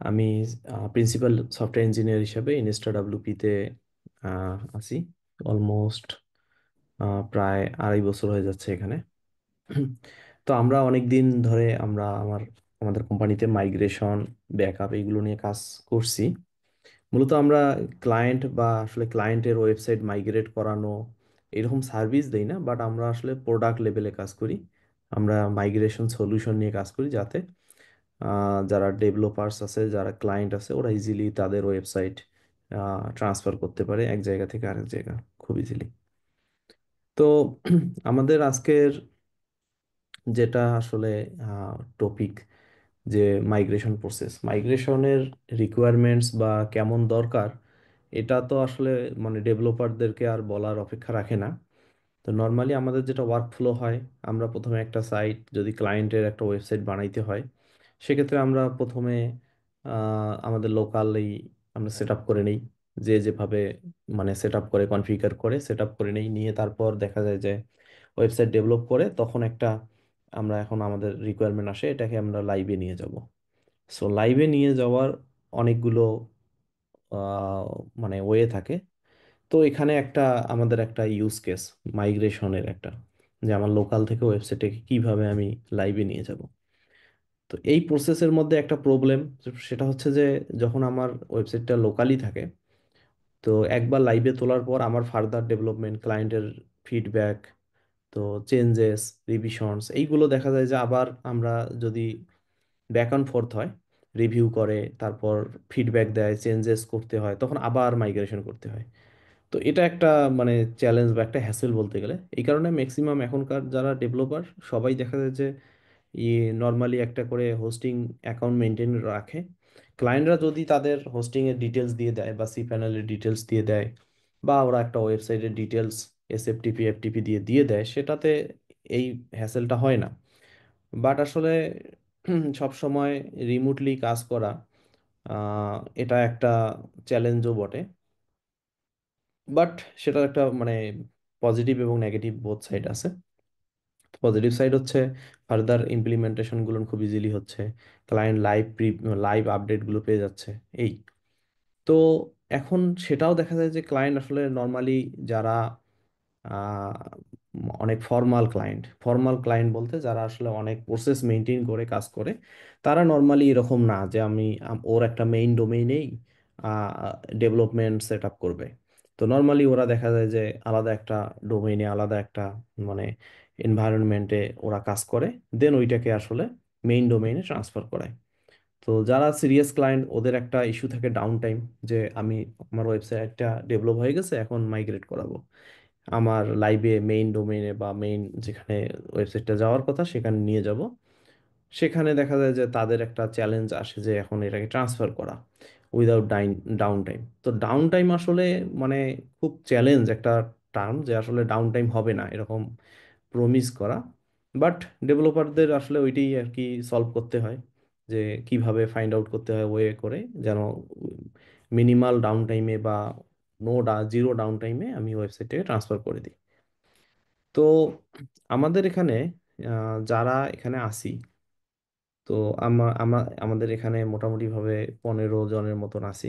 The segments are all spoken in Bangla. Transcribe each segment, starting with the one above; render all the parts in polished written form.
আমি প্রিন্সিপাল সফটওয়্যার ইঞ্জিনিয়ার হিসেবে ইনস্টা ডাব্লিউপিতে আছি। অলমোস্ট প্রায় 2.5 বছর হয়ে যাচ্ছে এখানে। তো আমরা অনেক দিন ধরে আমাদের কোম্পানিতে মাইগ্রেশন, ব্যাকআপ এইগুলো নিয়ে কাজ করছি। মূলত আমরা ক্লায়েন্ট বা আসলে ক্লায়েন্টের ওয়েবসাইট মাইগ্রেট করানো এরকম সার্ভিস দেই না, বাট আমরা আসলে প্রোডাক্ট লেভেলে কাজ করি। আমরা মাইগ্রেশন সলিউশন নিয়ে কাজ করি যাতে যারা ডেভেলপার্স আছে, যারা ক্লায়েন্ট আছে, ওরা ইজিলি তাদের ওয়েবসাইট ট্রান্সফার করতে পারে এক জায়গা থেকে আরেক জায়গা খুব ইজিলি। তো আমাদের আজকের যেটা আসলে টপিক, যে মাইগ্রেশন প্রসেস, মাইগ্রেশনের রিকোয়ারমেন্টস বা কেমন দরকার, এটা তো আসলে মানে ডেভেলপারদেরকে আর বলার অপেক্ষা রাখে না। তো নর্মালি আমাদের যেটা ওয়ার্ক ফ্লো হয়, আমরা প্রথমে একটা সাইট, যদি ক্লায়েন্টের একটা ওয়েবসাইট বানাইতে হয়, সেক্ষেত্রে আমরা প্রথমে আমাদের লোকালি আমরা সেট আপ করে নিই। যে যেভাবে মানে সেট আপ করে, কনফিগার করে সেট আপ করে নিয়ে তারপর দেখা যায় যে ওয়েবসাইট ডেভেলপ করে তখন আমরা এখন আমাদের রিকোয়ারমেন্ট আসে, এটাকে আমরা লাইভে নিয়ে যাব। সো লাইভে নিয়ে যাওয়ার অনেকগুলো আহ, মানে ওয়ে থাকে। তো এখানে আমাদের একটা ইউজ কেস মাইগ্রেশনের একটা, যে আমার লোকাল থেকে ওয়েবসাইটে কিভাবে আমি লাইভে নিয়ে যাব। তো এই প্রসেসের মধ্যে একটা প্রবলেম, সেটা হচ্ছে যে যখন আমার ওয়েবসাইটটা লোকালি থাকে, তো একবার লাইভে তোলার পর আমার ফার্দার ডেভেলপমেন্ট, ক্লায়েন্টের ফিডব্যাক, তো চেঞ্জেস, রিভিশনস, এইগুলো দেখা যায় যে আবার আমরা যদি ব্যাক অ্যান্ড ফোর্থ হয়, রিভিউ করে তারপর ফিডব্যাক দেয়, চেঞ্জেস করতে হয়, তখন আবার মাইগ্রেশন করতে হয়। তো এটা একটা মানে চ্যালেঞ্জ বা একটা হ্যাসেল বলতে গেলে। এই কারণে ম্যাক্সিমাম এখনকার যারা ডেভেলপার সবাই দেখা যায় যে নর্মালি একটা করে হোস্টিং অ্যাকাউন্ট মেনটেন রাখে। ক্লায়েন্টরা যদি তাদের হোস্টিংয়ের ডিটেলস দিয়ে দেয় বা সি প্যানেলের ডিটেলস দিয়ে দেয়, বা ওরা একটা ওয়েবসাইটের ডিটেলস এসএফটিপি এফটিপি দিয়ে দিয়ে দেয়, সেটাতে এই হ্যাসেলটা হয় না। বাট আসলে সব সময় রিমোটলি কাজ করা, এটা একটা চ্যালেঞ্জও বটে। বাট সেটার একটা মানে পজিটিভ এবং নেগেটিভ বোথ সাইড আছে। পজিটিভ সাইড হচ্ছে ফার্দার ইমপ্লিমেন্টেশনগুলো খুব ইজিলি হচ্ছে, ক্লায়েন্ট লাইভ আপডেটগুলো পেয়ে যাচ্ছে। এই তো এখন সেটাও দেখা যায় যে ক্লায়েন্ট আসলে নর্মালি যারা আহ, অনেক ফর্মাল ক্লায়েন্ট বলতে যারা আসলে অনেক প্রসেস মেনটেন করে কাজ করে, তারা নর্মালি এরকম না যে ওর একটা মেইন ডোমেইনেই ডেভেলপমেন্ট সেট আপ করবে। তো নর্মালি ওরা দেখা যায় যে আলাদা একটা ডোমেইনে, আলাদা একটা মানে এনভায়রনমেন্টে ওরা কাজ করে, দেন ওইটাকে আসলে মেইন ডোমেইনে ট্রান্সফার করায়। তো যারা সিরিয়াস ক্লায়েন্ট, ওদের একটা ইস্যু থাকে ডাউন টাইম, যে আমার ওয়েবসাইটটা ডেভেলপ হয়ে গেছে, এখন মাইগ্রেট করাবো আমার লাইভে মেইন ডোমেইনে বা মেইন যেখানে ওয়েবসাইটটা যাওয়ার কথা সেখানে নিয়ে যাব। সেখানে দেখা যায় যে তাদের একটা চ্যালেঞ্জ আসে যে এখন এটাকে ট্রান্সফার করা উইদাউট ডাউন টাইম। তো ডাউন টাইম আসলে মানে খুব চ্যালেঞ্জ একটা টার্ম, যে আসলে ডাউন টাইম হবে না এরকম প্রমিস করা। বাট ডেভেলপারদের আসলে ওইটাই আর কি সলভ করতে হয়, যে কিভাবে ফাইন্ড আউট করতে হয় ওয়ে করে, যেন মিনিমাল ডাউন টাইমে বা জিরো ডাউন টাইমে আমি ওয়েবসাইটটাকে ট্রান্সফার করে দিই। তো আমাদের এখানে যারা এখানে আসি, তো আমাদের এখানে মোটামুটি ভাবে 15 জনের মতন আছি।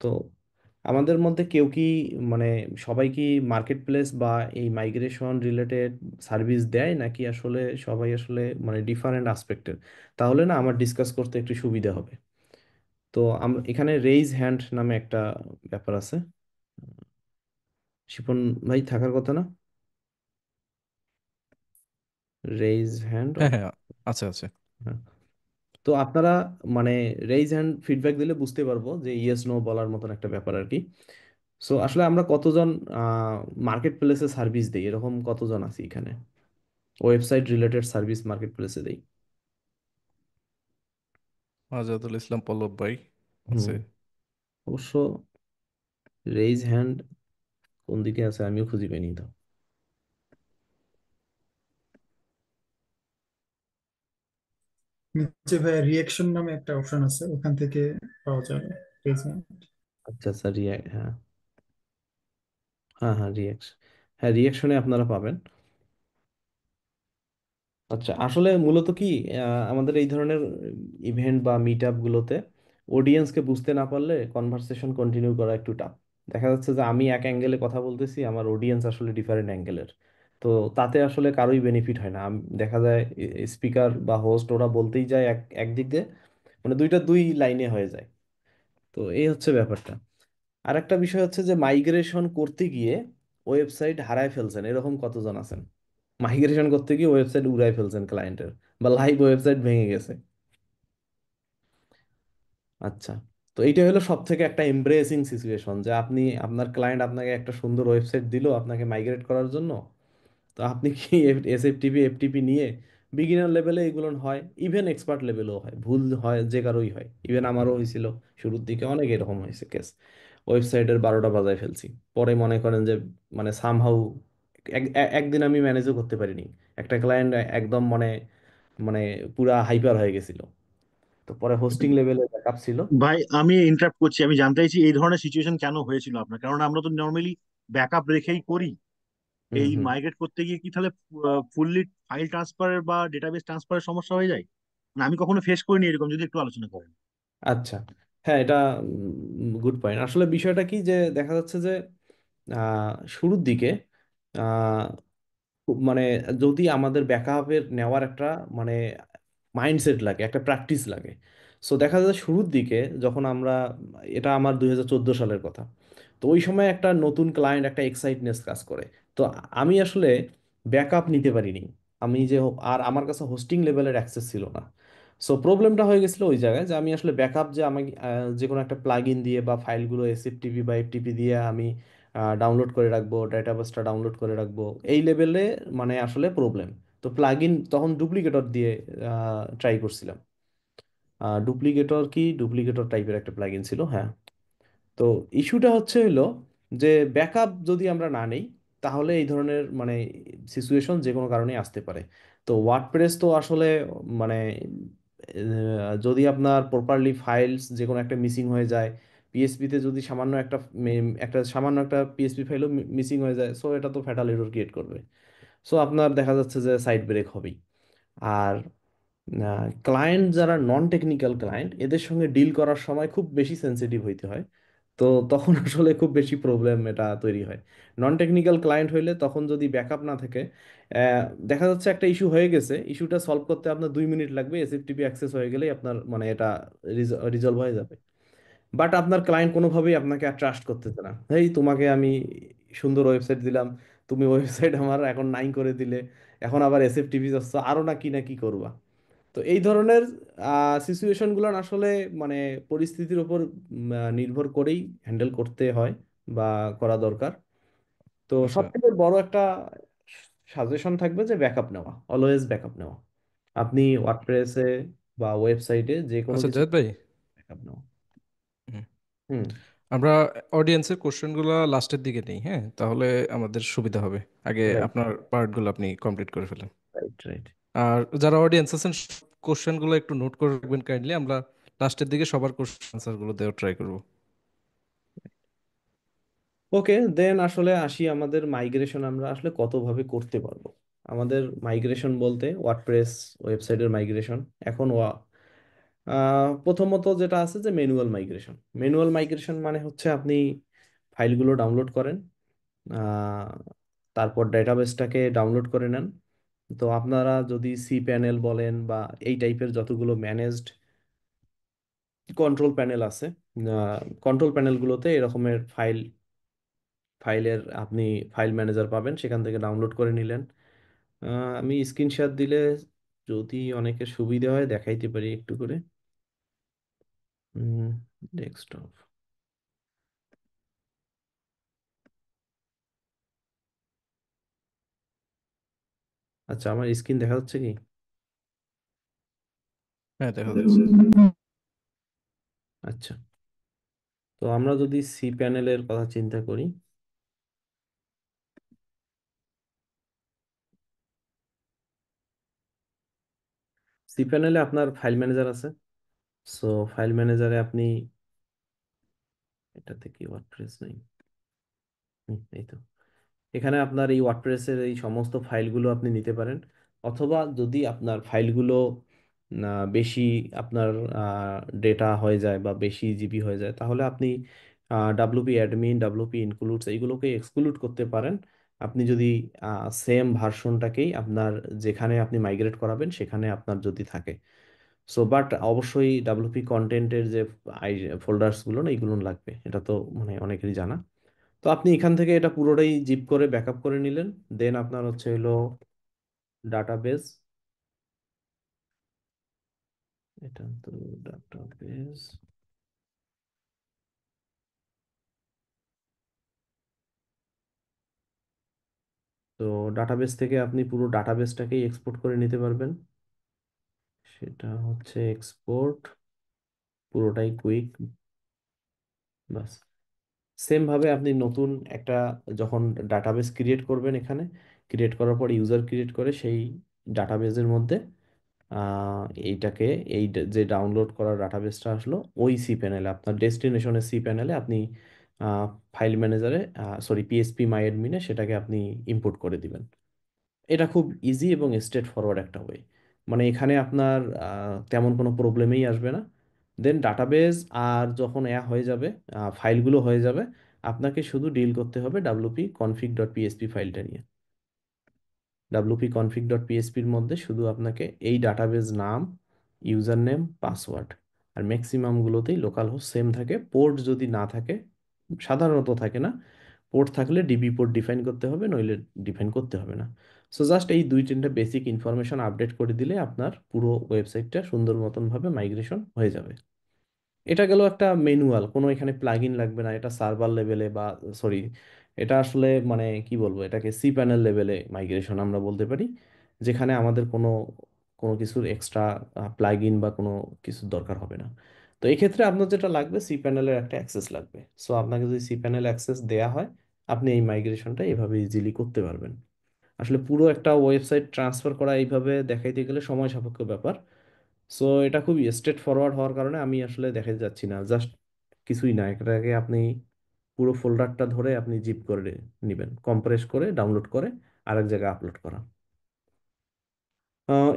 তো আমাদের মধ্যে কেউ কি মানে সবাই কি মার্কেট প্লেস বা এই মাইগ্রেশন রিলেটেড সার্ভিস দেয়, নাকি আসলে সবাই আসলে মানে ডিফারেন্ট আসপেক্টের? তাহলে না আমার ডিসকাস করতে একটু সুবিধা হবে। তো আমরা এখানে রেইজ হ্যান্ড নামে একটা ব্যাপার আছে। শিপন ভাই থাকার কথা না? Raise hand. হ্যাঁ হ্যাঁ, আছে আছে। তো আপনারা মানে রেইজ হ্যান্ড ফিডব্যাক দিলে বুঝতে পারবো যে ইয়েস নো বলার মতন একটা ব্যাপার আর কি। সো আসলে আমরা কতজন মার্কেট প্লেসে সার্ভিস দিই, এরকম কতজন আছি এখানে ওয়েবসাইট রিলেটেড সার্ভিস মার্কেট প্লেসে দেই? আজাদুল ইসলাম পল্লব ভাই হুম। আছে। অবশ্য রেইজ হ্যান্ড কোন দিকে আছে আমিও খুঁজে পাইনি তো। নিচে ভাই রিয়েকশন নামে একটা অপশন আছে, ওখান থেকে পাওয়া যাবে রিজনেন্ট। আচ্ছা আচ্ছা, রিয়াক্ট, হ্যাঁ। হ্যাঁ হ্যাঁ, রিয়াকশন। হ্যাঁ, রিয়াকশনে আপনারা পাবেন। আচ্ছা, আসলে মূলত কি আমাদের এই ধরনের ইভেন্ট বা মিট আপ গুলোতে অডিয়েন্সকে বুঝতে না পারলে কনভারসেশন কন্টিনিউ করা একটু টাফ। দেখা যাচ্ছে যে আমি এক অ্যাঙ্গেলে কথা বলতেছি, আমার অডিয়েন্স আসলে ডিফারেন্ট অ্যাঙ্গেলের। তো তাতে আসলে কারোই বেনিফিট হয় না। দেখা যায় স্পিকার বা হোস্ট ওরা বলতেই যায় একদিক দিয়ে, মানে দুইটা দুই লাইনে হয়ে যায়। তো এই হচ্ছে ব্যাপারটা। আর একটা বিষয় হচ্ছে যে মাইগ্রেশন করতে গিয়ে ওয়েবসাইট হারায় ফেলছেন, এরকম কতজন আছেন? মাইগ্রেশন করতে গিয়ে ওয়েবসাইট উড়ায় ফেলছেন ক্লায়েন্টের, বা লাইভ ওয়েবসাইট ভেঙে গেছে। আচ্ছা, তো এইটা হলো সব থেকে একটা এমব্রেসিং সিচুয়েশন, যে আপনি, আপনার ক্লায়েন্ট আপনাকে একটা সুন্দর ওয়েবসাইট দিল আপনাকে মাইগ্রেট করার জন্য। তো আপনি কি এসএফটিপি এফটিপি নিয়ে, বিগিনার লেভেলে এগুলো হয়, ইভেন এক্সপার্ট লেভেলেও হয়, ভুল হয় যে কারোই হয়, ইভেন আমারও হয়েছিল শুরুর দিকে, অনেক এরকম হয়েছে কেস। ওয়েবসাইটের 12টা বাজায় ফেলছি, পরে মনে করেন যে মানে সামহাউ একদিন আমি ম্যানেজও করতে পারিনি। একটা ক্লায়েন্ট একদম মানে মানে পুরা হাইপার হয়ে গেছিল। তো পরে হোস্টিং লেভেলে ব্যাকআপ ছিল। ভাই আমি ইন্টারাপ্ট করছি, আমি জানতে চাইছি এই ধরনের সিচুয়েশন কেন হয়েছিল আপনার? কারণ আমরা তো নর্মালি ব্যাকআপ রেখেই করি। হুম এই হুম। মাইগ্রেট করতে গিয়ে কি তাহলে ফুললি ফাইল ট্রান্সফার বা ডেটাবেস ট্রান্সফারের সমস্যা হয়ে যায়? না, আমি কখনো ফেস করিনি এরকম, যদি একটু আলোচনা করেন। আচ্ছা, হ্যাঁ, এটা গুড পয়েন্ট। আসলে বিষয়টা কি, যে দেখা যাচ্ছে যে শুরুর দিকে মানে যদি আমাদের ব্যাকআপের নেওয়ার একটা মানে মাইন্ডসেট লাগে, একটা প্র্যাকটিস লাগে। সো দেখা যায় শুরুর দিকে যখন আমরা, এটা আমার 2014 সালের কথা, তো ওই সময় একটা নতুন ক্লায়েন্ট, একটা এক্সাইটনেস কাজ করে। তো আমি আসলে ব্যাকআপ নিতে পারিনি। আমি যে, আর আমার কাছে হোস্টিং লেভেলের অ্যাক্সেস ছিল না। সো প্রবলেমটা হয়ে গেছিলো ওই জায়গায়, যে আমি আসলে ব্যাকআপ যে আমি যে কোনো একটা প্লাগ ইন দিয়ে বা ফাইলগুলো এসএফটিপি বা এফটিপি দিয়ে আমি ডাউনলোড করে রাখবো, ডাটাবেসটা ডাউনলোড করে রাখবো, এই লেভেলে মানে আসলে প্রবলেম। তো প্লাগ ইন তখন ডুপ্লিকেটর দিয়ে ট্রাই করছিলাম। ডুপ্লিকেটর টাইপের একটা প্লাগ ইন ছিল, হ্যাঁ। তো ইস্যুটা হচ্ছে হলো যে ব্যাকআপ যদি আমরা না নেই, তাহলে এই ধরনের মানে সিচুয়েশন যে কোনো কারণে আসতে পারে। তো ওয়ার্ডপ্রেস তো আসলে মানে যদি আপনার প্রপারলি ফাইলস যে কোনো একটা মিসিং হয়ে যায়, পিএসপিতে যদি সামান্য একটা সামান্য একটা পিএসপি ফাইলও মিসিং হয়ে যায়, সো এটা তো ফ্যাটাল এরর ক্রিয়েট করবে। সো আপনার দেখা যাচ্ছে যে সাইড ব্রেক হবেই। আর ক্লায়েন্ট যারা নন টেকনিক্যাল ক্লায়েন্ট, এদের সঙ্গে ডিল করার সময় খুব বেশি সেন্সিটিভ হইতে হয়। তো তখন আসলে খুব বেশি প্রবলেম এটা তৈরি হয়। নন টেকনিক্যাল ক্লায়েন্ট হইলে তখন যদি ব্যাকআপ না থাকে, দেখা যাচ্ছে একটা ইস্যু হয়ে গেছে, ইস্যুটা সলভ করতে আপনার 2 মিনিট লাগবে, এসএফটিপি অ্যাক্সেস হয়ে গেলেই আপনার মানে এটা রিজলভ হয়ে যাবে। বাট আপনার ক্লায়েন্ট কোনোভাবেই আপনাকে আর ট্রাস্ট করতেছে না। এই তোমাকে আমি সুন্দর ওয়েবসাইট দিলাম, তুমি ওয়েবসাইট আমার এখন নাই করে দিলে, এখন আবার এসএফটিপি যাচ্ছ, আরো না কি করবা। তো এই ধরনের সিচুয়েশনগুলো আসলে মানে পরিস্থিতির উপর নির্ভর করেই হ্যান্ডেল করতে হয় বা করা দরকার। তো আচ্ছা সব থেকে বড় একটা সাজেশন থাকবে যে ব্যাকআপ নেওয়া, অলওয়েজ ব্যাকআপ নেওয়া। আপনি ওয়ার্ডপ্রেসে বা ওয়েবসাইটে যে কোনো আচ্ছা কিছু জাহেদ ভাই, ব্যাকআপ নেওয়া। হুম, হুম। আমরা অডিয়েন্সের কোশ্চেনগুলো লাস্টের দিকে নেই, হ্যাঁ, তাহলে আমাদের সুবিধা হবে। আগে রাইট আপনার পার্টগুলো আপনি কমপ্লিট করে ফেলেন। Right right. আর যারা অডিয়েন্স আছেন, কোশ্চেনগুলো একটু নোট করে রাখবেন কাইন্ডলি। আমরা লাস্টের দিকে সবার কোশ্চেন আনসারগুলো দেওয়ার ট্রাই করব। ওকে, দেন আসলে আসি আমাদের মাইগ্রেশন আমরা আসলে কতভাবে করতে পারবো। আমাদের মাইগ্রেশন বলতে ওয়ার্ডপ্রেস ওয়েবসাইটের মাইগ্রেশন এখন প্রথমত যেটা আছে যে ম্যানুয়াল মাইগ্রেশন। ম্যানুয়াল মাইগ্রেশন মানে হচ্ছে আপনি ফাইলগুলো ডাউনলোড করেন, আহ, তারপর ডেটাবেসটাকে ডাউনলোড করে নেন। তো আপনারা যদি সি প্যানেল বলেন বা এই টাইপের যতগুলো ম্যানেজড কন্ট্রোল প্যানেল আছে, কন্ট্রোল প্যানেলগুলোতে এরকমের ফাইলের আপনি ফাইল ম্যানেজার পাবেন, সেখান থেকে ডাউনলোড করে নিলেন। আমি স্ক্রিনশট দিলে যদি অনেকের সুবিধা হয় দেখাইতে পারি একটু করে। ডেস্কটপ। আচ্ছা, আমার স্ক্রিন দেখা যাচ্ছে কি? হ্যাঁ, দেখা যাচ্ছে। আচ্ছা, তো আমরা যদি সি প্যানেলের কথা চিন্তা করি, সি প্যানেলে আপনার ফাইল ম্যানেজার আছে। সো ফাইল ম্যানেজারে আপনি, এটাতে কি ওয়ার্ডপ্রেস নেই? এই তো, এখানে আপনার এই ওয়ার্ডপ্রেসের এই সমস্ত ফাইলগুলো আপনি নিতে পারেন। অথবা যদি আপনার ফাইলগুলো বেশি আপনার ডেটা হয়ে যায় বা বেশি জিবি হয়ে যায়, তাহলে আপনি ডাব্লুপি অ্যাডমিন, ডাব্লুপি ইনক্লুডস এইগুলোকে এক্সক্লুড করতে পারেন। আপনি যদি সেম ভার্সনটাকেই আপনার যেখানে আপনি মাইগ্রেট করাবেন সেখানে আপনার যদি থাকে। সো বাট অবশ্যই ডাব্লুপি কন্টেন্টের যে ফোল্ডার্সগুলো না এইগুলো লাগবে, এটা তো মানে অনেকেরই জানা। তো আপনি এখান থেকে এটা পুরোটাই জিপ করে ব্যাকআপ করে নিলেন। দেন আপনার হচ্ছে হলো ডাটাবেস, এটা তো ডাটাবেস। তো ডাটাবেস থেকে আপনি পুরো ডাটাবেসটাকেই এক্সপোর্ট করে নিতে পারবেন। সেটা হচ্ছে এক্সপোর্ট, পুরোটাই কুইক, বাস। সেম ভাবে আপনি নতুন একটা যখন ডাটাবেস ক্রিয়েট করবেন, এখানে ক্রিয়েট করার পর ইউজার ক্রিয়েট করে সেই ডাটাবেসের মধ্যে এইটাকে যে ডাউনলোড করা ডাটাবেসটা আসলো ওই সি প্যানেলে, আপনার ডেস্টিনেশনের সি প্যানেলে আপনি ফাইল ম্যানেজারে, সরি পিএসপি মাই অ্যাডমিনে সেটাকে আপনি ইম্পোর্ট করে দিবেন। এটা খুব ইজি এবং স্ট্রেট ফরওয়ার্ড একটা ওয়ে। মানে এখানে আপনার তেমন কোনো প্রবলেমেই আসবে না। দেন ডাটাবেস আর যখন হয়ে যাবে, ফাইলগুলো হয়ে যাবে, আপনাকে শুধু ডিল করতে হবে ডাব্লুপি কনফিগ ডট পিএসপি ফাইলটা নিয়ে। ডাব্লুপি কনফিগ ডট পিএসপির মধ্যে শুধু আপনাকে এই ডাটাবেস নাম, ইউজার নেম, পাসওয়ার্ড, আর ম্যাক্সিমামগুলোতেই লোকাল হোস্ট সেম থাকে। পোর্ট যদি না থাকে, সাধারণত থাকে না, পোর্ট থাকলে ডিবি পোর্ট ডিফাইন করতে হবে, নইলে ডিফাইন করতে হবে না। সো জাস্ট এই দুই তিনটা বেসিক ইনফরমেশন আপডেট করে দিলে আপনার পুরো ওয়েবসাইটটা সুন্দর মতনভাবে মাইগ্রেশন হয়ে যাবে। এটা গেল একটা ম্যানুয়াল, কোনো এখানে প্লাগইন লাগবে না, এটা সার্ভার লেভেলে বা সরি, এটা আসলে মানে কি বলবো, এটাকে সি প্যানেল লেভেলে মাইগ্রেশন আমরা বলতে পারি, যেখানে আমাদের কোনো কোনো কিছুর এক্সট্রা প্লাগইন বা কোনো কিছুর দরকার হবে না। তো এক্ষেত্রে আপনার যেটা লাগবে, সি প্যানেলের একটা অ্যাক্সেস লাগবে। সো আপনাকে যদি সি প্যানেল অ্যাক্সেস দেয়া হয়, আপনি এই মাইগ্রেশনটা এভাবে ইজিলি করতে পারবেন। আসলে পুরো একটা ওয়েবসাইট ট্রান্সফার করা এইভাবে দেখাইতে গেলে সময় সাপেক্ষ ব্যাপার। সো এটা খুব স্ট্রেট ফরওয়ার্ড হওয়ার কারণে আমি আসলে দেখাতে যাচ্ছি না, জাস্ট কিছুই না, এটাকে আপনি পুরো ফোল্ডারটা ধরে আপনি জিপ করে নেবেন, কম্প্রেস করে ডাউনলোড করে আরেক জায়গায় আপলোড করা।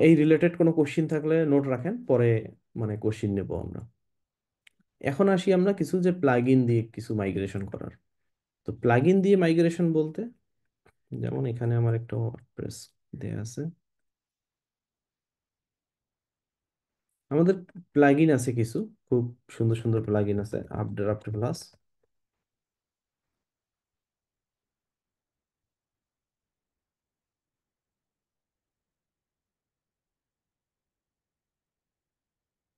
এই রিলেটেড কোনো কোশ্চিন থাকলে নোট রাখেন, পরে মানে কোশ্চিন নেব আমরা। এখন আসি আমরা কিছু যে প্লাগইন দিয়ে কিছু মাইগ্রেশন করার। তো প্লাগইন দিয়ে মাইগ্রেশন বলতে, যেমন এখানে আমার একটা ওয়ার্ডপ্রেস দেয়া আছে, আমাদের প্লাগইন আছে কিছু, খুব সুন্দর সুন্দর প্লাগইন আছে, আপড্রাফট প্লাস।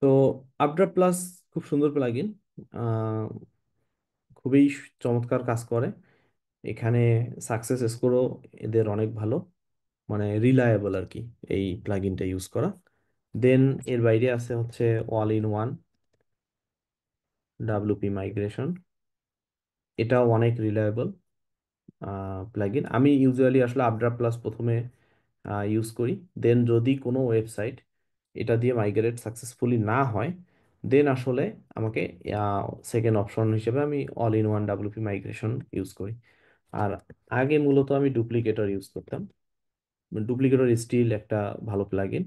তো আপড্রাফট প্লাস খুব সুন্দর প্লাগইন, খুবই চমৎকার কাজ করে। এখানে সাকসেস স্কোরও এদের অনেক ভালো, মানে রিলায়েবল আর কি এই প্লাগইনটা ইউজ করা। দেন এর বাইরে আছে হচ্ছে all in one WP migration, এটাও অনেক রিলায়েবল প্লাগইন। আমি ইউজুয়ালি আসলে আপড্রাফট প্লাস প্রথমে ইউজ করি। দেন যদি কোনো ওয়েবসাইট এটা দিয়ে মাইগ্রেট সাকসেসফুলি না হয়, দেন আসলে আমাকে সেকেন্ড অপশন হিসেবে আমি all in one WP migration use করি। আর আগে মূলত আমি ডুপ্লিকেটর ইউজ করতাম। ডুপ্লিকেটর স্টিল একটা ভালো প্লাগইন।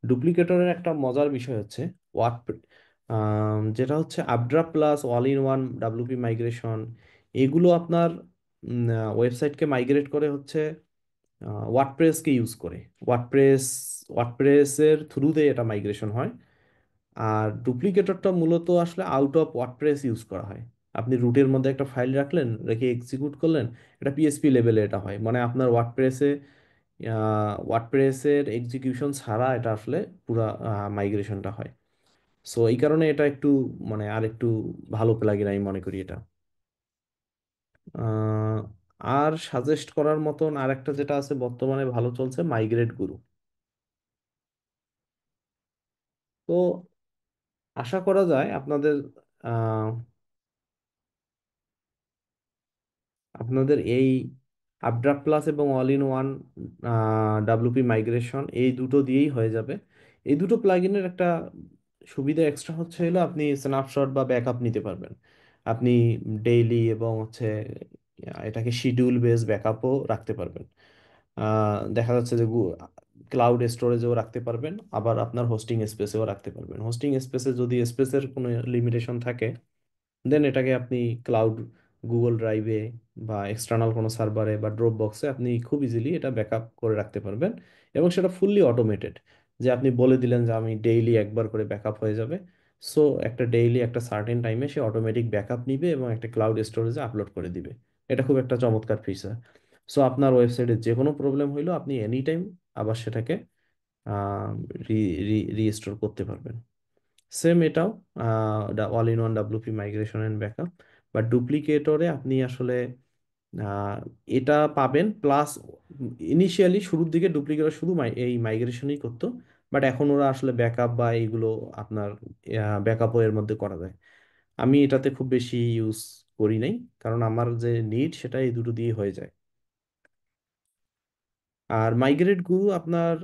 ডুপ্লিকেটরের একটা মজার বিষয় হচ্ছে ওয়ার্ড, যেটা হচ্ছে UpdraftPlus all in one WP migration, এগুলো আপনার ওয়েবসাইটকে মাইগ্রেট করে হচ্ছে ওয়ার্ডপ্রেসকে ইউজ করে। ওয়ার্ডপ্রেস ওয়ার্ডপ্রেসের থ্রুতে এটা মাইগ্রেশন হয়। আর ডুপ্লিকেটরটা মূলত আসলে আউট অফ ওয়ার্ডপ্রেস ইউজ করা হয়। আপনি রুটের মধ্যে একটা ফাইল রাখলেন, রেখে এক্সিকিউট করলেন, এটা পিএসপি লেভেলে এটা হয়, মানে আপনার ওয়ার্ডপ্রেসের এক্সিকিউশন ছাড়া এটা আসলে পুরা মাইগ্রেশনটা হয়। সো এই কারণে এটা একটু মানে আর একটু ভালো প্লাগইন আমি মনে করি এটা। আহ, আর সাজেস্ট করার মতন আর একটা যেটা আছে বর্তমানে ভালো চলছে, মাইগ্রেট গুরু। তো আশা করা যায় আপনাদের আহ, আপনাদের এই আপড্রাফট প্লাস এবং all in one WP migration এই দুটো দিয়েই হয়ে যাবে। এই দুটো প্লাগইনের একটা সুবিধা এক্সট্রা হচ্ছে হলো আপনি স্ন্যাপশট বা ব্যাকআপ নিতে পারবেন। আপনি ডেইলি এবং হচ্ছে এটাকে শিডিউল বেস ব্যাকআপও রাখতে পারবেন। দেখা যাচ্ছে যে ক্লাউড স্টোরেজেও রাখতে পারবেন, আবার আপনার হোস্টিং স্পেসেও রাখতে পারবেন। হোস্টিং স্পেসে যদি স্পেসের কোনো লিমিটেশন থাকে, দেন এটাকে আপনি ক্লাউড, গুগল ড্রাইভে বা এক্সটার্নাল কোনো সার্ভারে বা ড্রপ বক্সে আপনি খুব ইজিলি এটা ব্যাকআপ করে রাখতে পারবেন। এবং সেটা ফুললি অটোমেটেড, যে আপনি বলে দিলেন যে আমি ডেইলি একবার করে ব্যাকআপ হয়ে যাবে। সো একটা ডেইলি একটা সার্টেন টাইমে সে অটোমেটিক ব্যাকআপ নিবে এবং একটা ক্লাউড স্টোরেজে আপলোড করে দিবে। এটা খুব একটা চমৎকার ফিচার। সো আপনার ওয়েবসাইটে যে কোনো প্রবলেম হইলেও আপনি এনি টাইম আবার সেটাকে রিস্টোর করতে পারবেন। সেম এটাও all in one WP migration and backup. But ডুপ্লিকেটরে আপনি আসলে আহ, এটা পাবেন প্লাস, ইনিশিয়ালি শুরুর দিকে ডুপ্লিকেটর শুধু এই মাইগ্রেশনই করতো। বাট এখন ওরা আসলে ব্যাকআপ বা এইগুলো আপনার ব্যাকআপও এর মধ্যে করা যায়। আমি এটাতে খুব বেশি ইউজ করি নাই, কারণ আমার যে নিড সেটা এই দুটো দিয়ে হয়ে যায়। আর মাইগ্রেট গুরু আপনার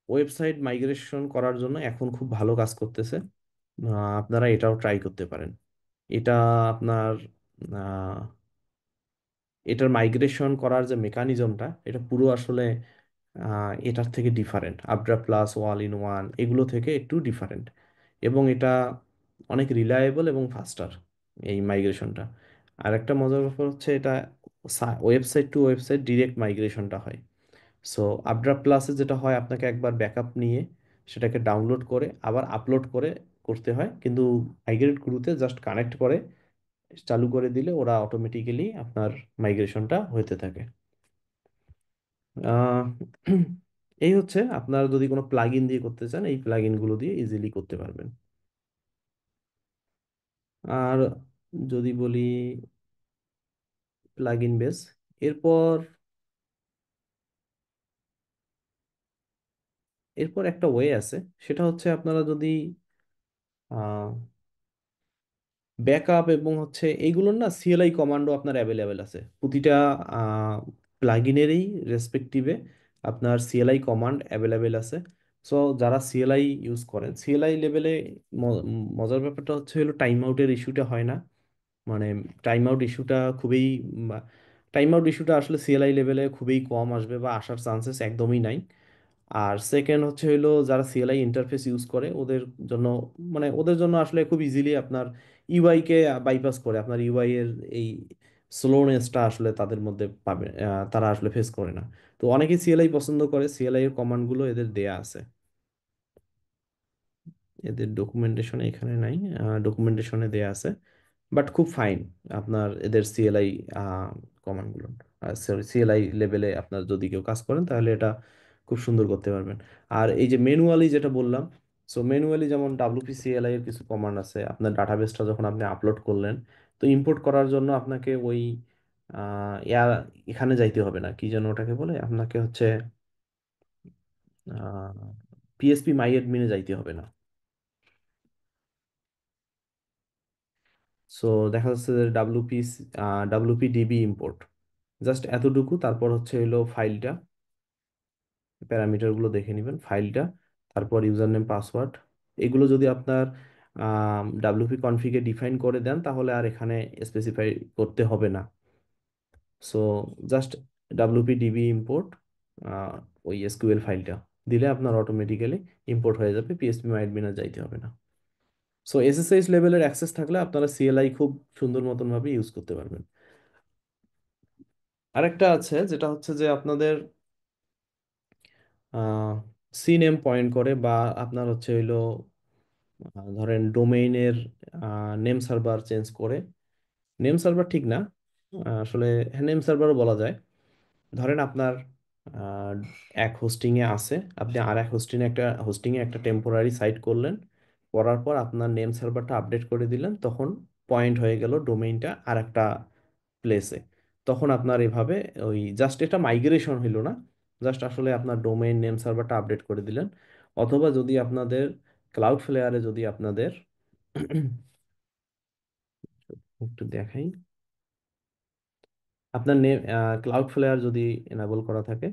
ওয়েবসাইট মাইগ্রেশন করার জন্য এখন খুব ভালো কাজ করতেছে। আপনারা এটাও ট্রাই করতে পারেন। এটা আপনার আহ, এটার মাইগ্রেশন করার যে মেকানিজমটা, এটা পুরো আসলে এটার থেকে different. UpdraftPlus, all in one, এগুলো থেকে একটু ডিফারেন্ট। এবং এটা অনেক রিলায়েবল এবং ফাস্টার, এই মাইগ্রেশনটা। আর একটা মজার ব্যাপার হচ্ছে এটা ওয়েবসাইট টু ওয়েবসাইট ডিরেক্ট মাইগ্রেশনটা হয়। সো আবড্রা প্লাসে যেটা হয়, আপনাকে একবার ব্যাকআপ নিয়ে সেটাকে ডাউনলোড করে আবার আপলোড করে করতে হয়, কিন্তু মাইগ্রেট গুরুতে জাস্ট কানেক্ট করে চালু করে দিলে ওরা অটোমেটিক্যালি আপনার মাইগ্রেশনটা হতে থাকে। আহ, এই হচ্ছে, আপনারা যদি কোনো প্লাগইন দিয়ে করতে চান, এই প্লাগইনগুলো দিয়ে ইজিলি করতে পারবেন। আর যদি বলি প্লাগইন বেস, এরপর এরপর একটা ওয়ে আছে। সেটা হচ্ছে আপনারা যদি ব্যাকআপ এবং হচ্ছে এইগুলোর না সিএলআই কমান্ডও আপনার অ্যাভেলেবেল আছে প্রতিটা প্লাগইনেরই রেসপেক্টিভে। আপনার সিএলআই কমান্ড অ্যাভেলেবেল আছে। সো যারা সিএলআই ইউজ করেন, সিএলআই লেভেলে মজার ব্যাপারটা হচ্ছে হলো টাইম আউটের ইস্যুটা হয় না। মানে টাইম আউট ইস্যুটা খুবই টাইম আউট ইস্যুটা আসলে সিএলআই লেভেলে খুবই কম আসবে বা আসার চান্সেস একদমই নাই। আর সেকেন্ড হচ্ছে হইলো, যারা সিএলআই ইন্টারফেস ইউজ করে ওদের জন্য, মানে ওদের জন্য আসলে খুব ইজিলি আপনার ইউআই কে বাইপাস করে আপনার ইউআই এর এই স্লোনেসটা আসলে তাদের মধ্যে পাবে, তারা আসলে ফেস করে না। তো অনেকেই সিএলআই পছন্দ করে, সিএলআই এর কমান্ডগুলো এদের দেয়া আছে। এদের ডকুমেন্টেশনে এখানে নাই, ডকুমেন্টেশনে দেয়া আছে। বাট খুব ফাইন আপনার এদের সিএলআই কমান্ডগুলো। সরি, সিএলআই লেভেলে আপনার যদি কেউ কাজ করেন তাহলে এটা খুব সুন্দর করতে পারবেন। আর এই যে ম্যানুয়ালি যেটা বললাম, সো ম্যানুয়ালি যেমন ডাব্লিউপি সিএলআই এর কিছু কমান্ড আছে, আপনার ডাটাবেসটা যখন আপনি আপলোড করলেন, তো ইম্পোর্ট করার জন্য আপনাকে ওই এখানে যাইতে হবে না, কি যেন ওটাকে বলে, আপনাকে হচ্ছে পিএসপি মাই অ্যাডমিনে যাইতে হবে না। সো দেখা যাচ্ছে যে ডাব্লুপি ডিবি ইম্পোর্ট, জাস্ট এতটুকু। তারপর হচ্ছে হলো ফাইলটা, প্যারামিটারগুলো দেখে নেবেন, ফাইলটা, তারপর ইউজার নেম পাসওয়ার্ড। এগুলো যদি আপনার ডাব্লুপি কনফিগে ডিফাইন করে দেন তাহলে আর এখানে স্পেসিফাই করতে হবে না। So just WP DB import, ওই এসকিউএল ফাইলটা দিলে আপনার অটোমেটিক্যালি ইম্পোর্ট হয়ে যাবে, পিএসপি মাই অ্যাডমিনে যাইতে হবে না। সো এসএসএইচ লেভেলের অ্যাক্সেস থাকলে আপনারা সিএলআই খুব সুন্দর মতন ভাবে ইউজ করতে পারবেন। আরেকটা আছে যেটা হচ্ছে যে আপনাদের সি নেম পয়েন্ট করে, বা আপনার হচ্ছে হইলো ধরেন ডোমেইনের নেম সার্ভার চেঞ্জ করে, নেম সার্ভার ঠিক না, আসলে হ্যাঁ নেম সার্ভারও বলা যায়। ধরেন আপনার আহ, এক হোস্টিংয়ে আছে, আপনি আর এক হোস্টিংয়ে একটা টেম্পোরারি সাইট করলেন, করার পর আপনার নেম সার্ভারটা আপডেট করে দিলেন, তখন পয়েন্ট হয়ে গেল ডোমেইনটা আর একটা প্লেসে। তখন আপনার এভাবে ওই জাস্ট এটা মাইগ্রেশন হইলো না, জাস্ট আসলে আপনার ডোমেইন নেম সার্ভারটা আপডেট করে দিলেন। অথবা যদি আপনাদের ক্লাউড ফ্লেয়ারে যদি আপনাদের একটু দেখাই, আপনার নেম ক্লাউড ফ্লেয়ার যদি এনাবল করা থাকে,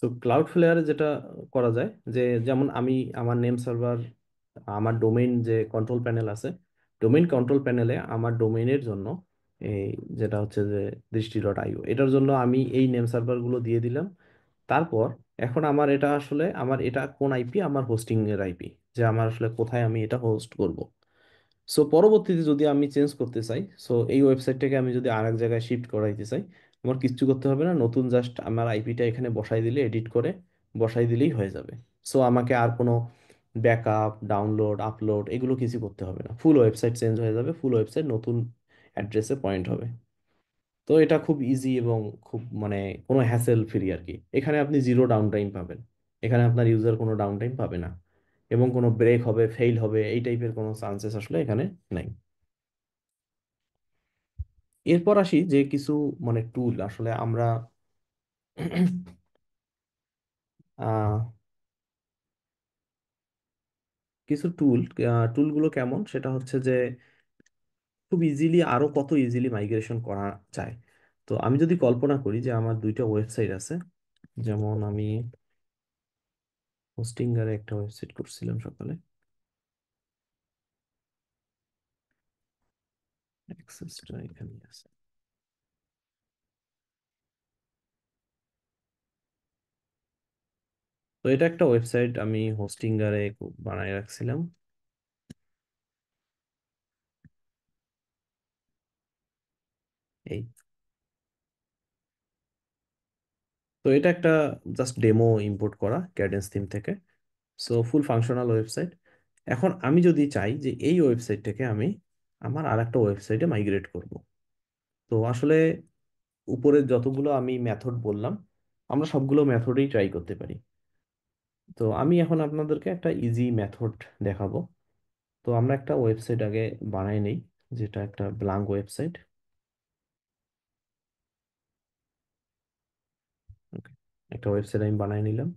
তো ক্লাউড ফ্লেয়ারে যেটা করা যায়, যে যেমন আমি আমার নেম সার্ভার, আমার ডোমেইন যে কন্ট্রোল প্যানেল আছে, ডোমেইন কন্ট্রোল প্যানেলে আমার ডোমেইনের জন্য এই যেটা হচ্ছে যে দৃষ্টি.io, এটার জন্য আমি এই নেম সার্ভারগুলো দিয়ে দিলাম। তারপর এখন আমার এটা আসলে আমার এটা কোন আইপি, আমার হোস্টিং এর আইপি, যে আমার আসলে কোথায় আমি এটা হোস্ট করব। সো পরবর্তীতে যদি আমি চেঞ্জ করতে চাই, সো এই ওয়েবসাইটটাকে আমি যদি আরেক জায়গায় শিফট করাইতে চাই, আমার কিচ্ছু করতে হবে না, নতুন জাস্ট আমার আইপিটা এখানে বসাই দিলে, এডিট করে বসাই দিলেই হয়ে যাবে। সো আমাকে আর কোনো ব্যাকআপ, ডাউনলোড, আপলোড এগুলো কিছু করতে হবে না, ফুল ওয়েবসাইট চেঞ্জ হয়ে যাবে, ফুল ওয়েবসাইট নতুন অ্যাড্রেসে পয়েন্ট হবে। তো এটা খুব ইজি এবং খুব মানে কোনো হ্যাসেল ফ্রি আর কি। এখানে আপনি জিরো ডাউন টাইম পাবেন, এখানে আপনার ইউজার কোনো ডাউন টাইম পাবে না, এবং কোনো ব্রেক হবে, ফেইল হবে এই টাইপের কোনো চান্সেস আসলে এখানে নাই। এরপর আসি যে কিছু মানে টুল আসলে আমরা আহ, কিছু টুলগুলো কেমন সেটা হচ্ছে যে খুব ইজিলি, আরো কত ইজিলি মাইগ্রেশন করা যায়। তো আমি যদি কল্পনা করি যে আমার দুইটা ওয়েবসাইট আছে, যেমন আমি হোস্টিঙ্গারে একটা ওয়েবসাইট করছিলাম সকালে, অ্যাক্সেসটা এখানে আছে। তো এটা একটা ওয়েবসাইট আমি হোস্টিঙ্গারে বানায় রাখছিলাম। এই, তো এটা একটা জাস্ট ডেমো ইম্পোর্ট করা ক্যাডেন্স থিম থেকে। So full functional website. এখন আমি যদি চাই যে এই ওয়েবসাইটটাকে আমি আমার আর একটা ওয়েবসাইটে মাইগ্রেট করব, তো আসলে উপরের যতগুলো আমি মেথড বললাম, আমরা সবগুলো মেথডেই ট্রাই করতে পারি। তো আমি এখন আপনাদেরকে একটা ইজি মেথড দেখাবো। তো আমরা একটা ওয়েবসাইট আগে বানাই নেই, যেটা একটা ব্ল্যাঙ্ক ওয়েবসাইট। একটা ওয়েবসাইট আমি বানাই নিলাম।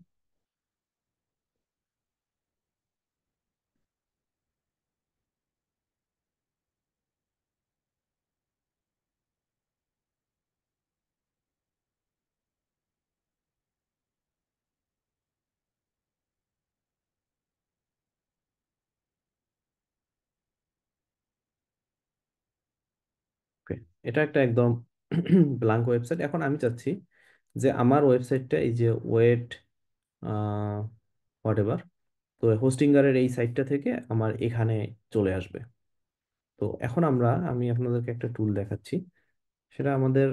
ওকে, এটা একটা একদম ব্ল্যাঙ্ক ওয়েবসাইট। এখন আমি চাচ্ছি যে আমার ওয়েবসাইটটা এই যে ওয়েট হোয়াট এভার, তো হোস্টিঙ্গারের এই সাইটটা থেকে আমার এখানে চলে আসবে। তো এখন আমি আপনাদেরকে একটা টুল দেখাচ্ছি, সেটা আমাদের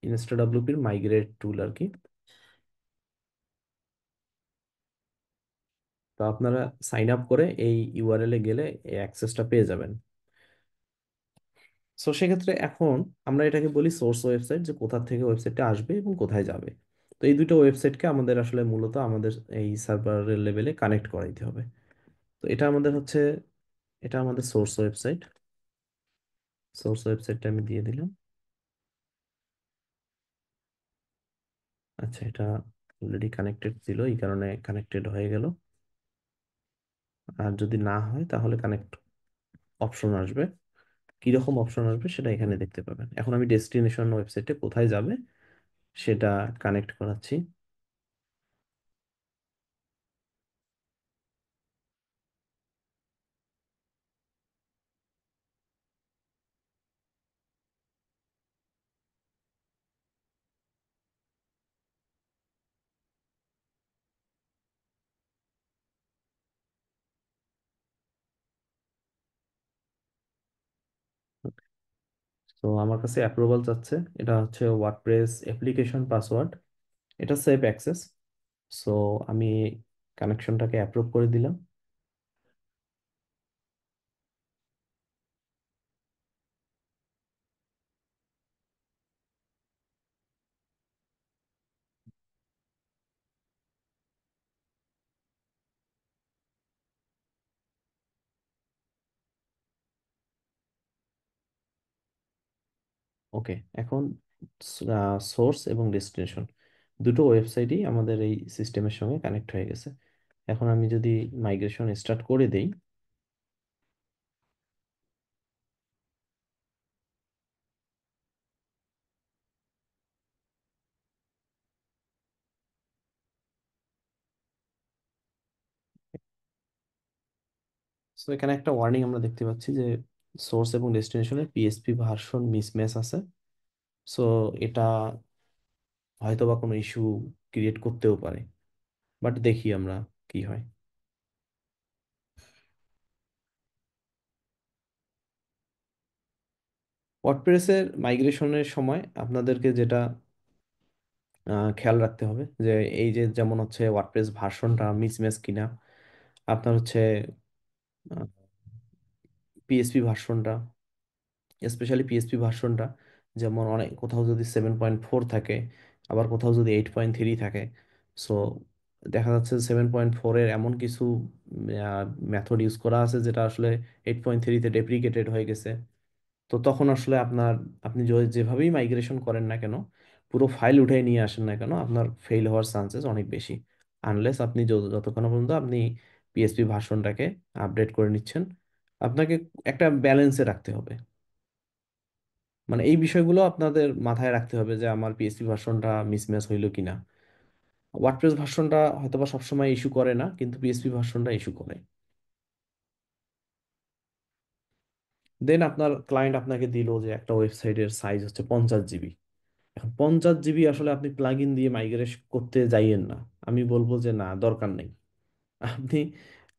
ইনস্টাডব্লিউপির মাইগ্রেট টুল আর কি। তো আপনারা সাইন আপ করে এই ইউআরএল এ গেলে এই অ্যাক্সেসটা পেয়ে যাবেন। সো সেক্ষেত্রে এখন আমরা এটাকে বলি সোর্স ওয়েবসাইট, যে কোথা থেকে ওয়েবসাইটটা আসবে এবং কোথায় যাবে। তো এই দুটো ওয়েবসাইটকে আমাদের আসলে মূলত আমাদের এই সার্ভারের লেভেলে কানেক্ট করাইতে হবে। তো এটা আমাদের সোর্স ওয়েবসাইট। সোর্স ওয়েবসাইটটা আমি দিয়ে দিলাম। আচ্ছা, এটা অলরেডি কানেক্টেড ছিল, এই কারণে কানেক্টেড হয়ে গেল। আর যদি না হয় তাহলে কানেক্ট অপশন আসবে, কিরকম অপশন আসবে সেটা এখানে দেখতে পাবেন। এখন আমি ডেস্টিনেশন ওয়েবসাইটে কোথায় যাবে সেটা কানেক্ট করাচ্ছি। তো আমার কাছে অ্যাপ্রুভাল চাচ্ছে, এটা হচ্ছে ওয়ার্ডপ্রেস অ্যাপ্লিকেশন পাসওয়ার্ড, এটা সেভ অ্যাক্সেস। সো আমি কানেকশনটাকে অ্যাপ্রুভ করে দিলাম। ওকে, এখন সোর্স এবং ডেস্টিনেশন দুটো ওয়েবসাইটই আমাদের এই সিস্টেমের সঙ্গে কানেক্ট হয়ে গেছে। এখন আমি যদি মাইগ্রেশন স্টার্ট করে দেই, তো এখানে একটা ওয়ার্নিং আমরা দেখতে পাচ্ছি যে সোর্স এবং ডেস্টিনেশনের পিএসপি ভার্সন মিসম্যাচ আছে। সো এটা হয়তো বা কোনো ইস্যু ক্রিয়েট করতেও পারে, বাট দেখি আমরা কি হয়। ওয়ার্ডপ্রেসের মাইগ্রেশনের সময় আপনাদেরকে যেটা খেয়াল রাখতে হবে যে এই যে যেমন হচ্ছে ওয়ার্ডপ্রেস ভার্সনটা মিসম্যাচ কিনা, আপনার হচ্ছে পিএসপি ভার্সনটা, স্পেশালি পিএসপি ভার্সনটা, যেমন অনেক কোথাও যদি 7.4 থাকে, আবার কোথাও যদি 8.3 থাকে। সো দেখা যাচ্ছে 7.4-এর এমন কিছু মেথড ইউজ করা আছে যেটা আসলে 8.3-তে ডেপ্রিকেটেড হয়ে গেছে। তো তখন আসলে আপনি যেভাবেই মাইগ্রেশন করেন না কেন, পুরো ফাইল উঠে নিয়ে আসেন না কেন, আপনার ফেল হওয়ার চান্সেস অনেক বেশি, আনলেস আপনি যতক্ষণ পর্যন্ত আপনি পিএসপি ভার্সনটাকে আপডেট করে নিচ্ছেন। আপনাকে একটা ব্যালেন্সে রাখতে হবে, মানে এই বিষয়গুলো আপনাদের মাথায় রাখতে হবে যে আমার পিএসপি ভার্সনটা মিসম্যাচ হইলো কিনা। ওয়ার্ডপ্রেস ভার্সনটা হয়তোবা সবসময় ইস্যু করে না, কিন্তু পিএসপি ভার্সনটা ইস্যু করে। দেন আপনার ক্লায়েন্ট আপনাকে দিল যে একটা ওয়েবসাইটের সাইজ হচ্ছে 50 জিবি। এখন 50 জিবি আসলে আপনি প্লাগ ইন দিয়ে মাইগ্রেট করতে যাইয়েন না। আমি বলবো যে না, দরকার নেই। আপনি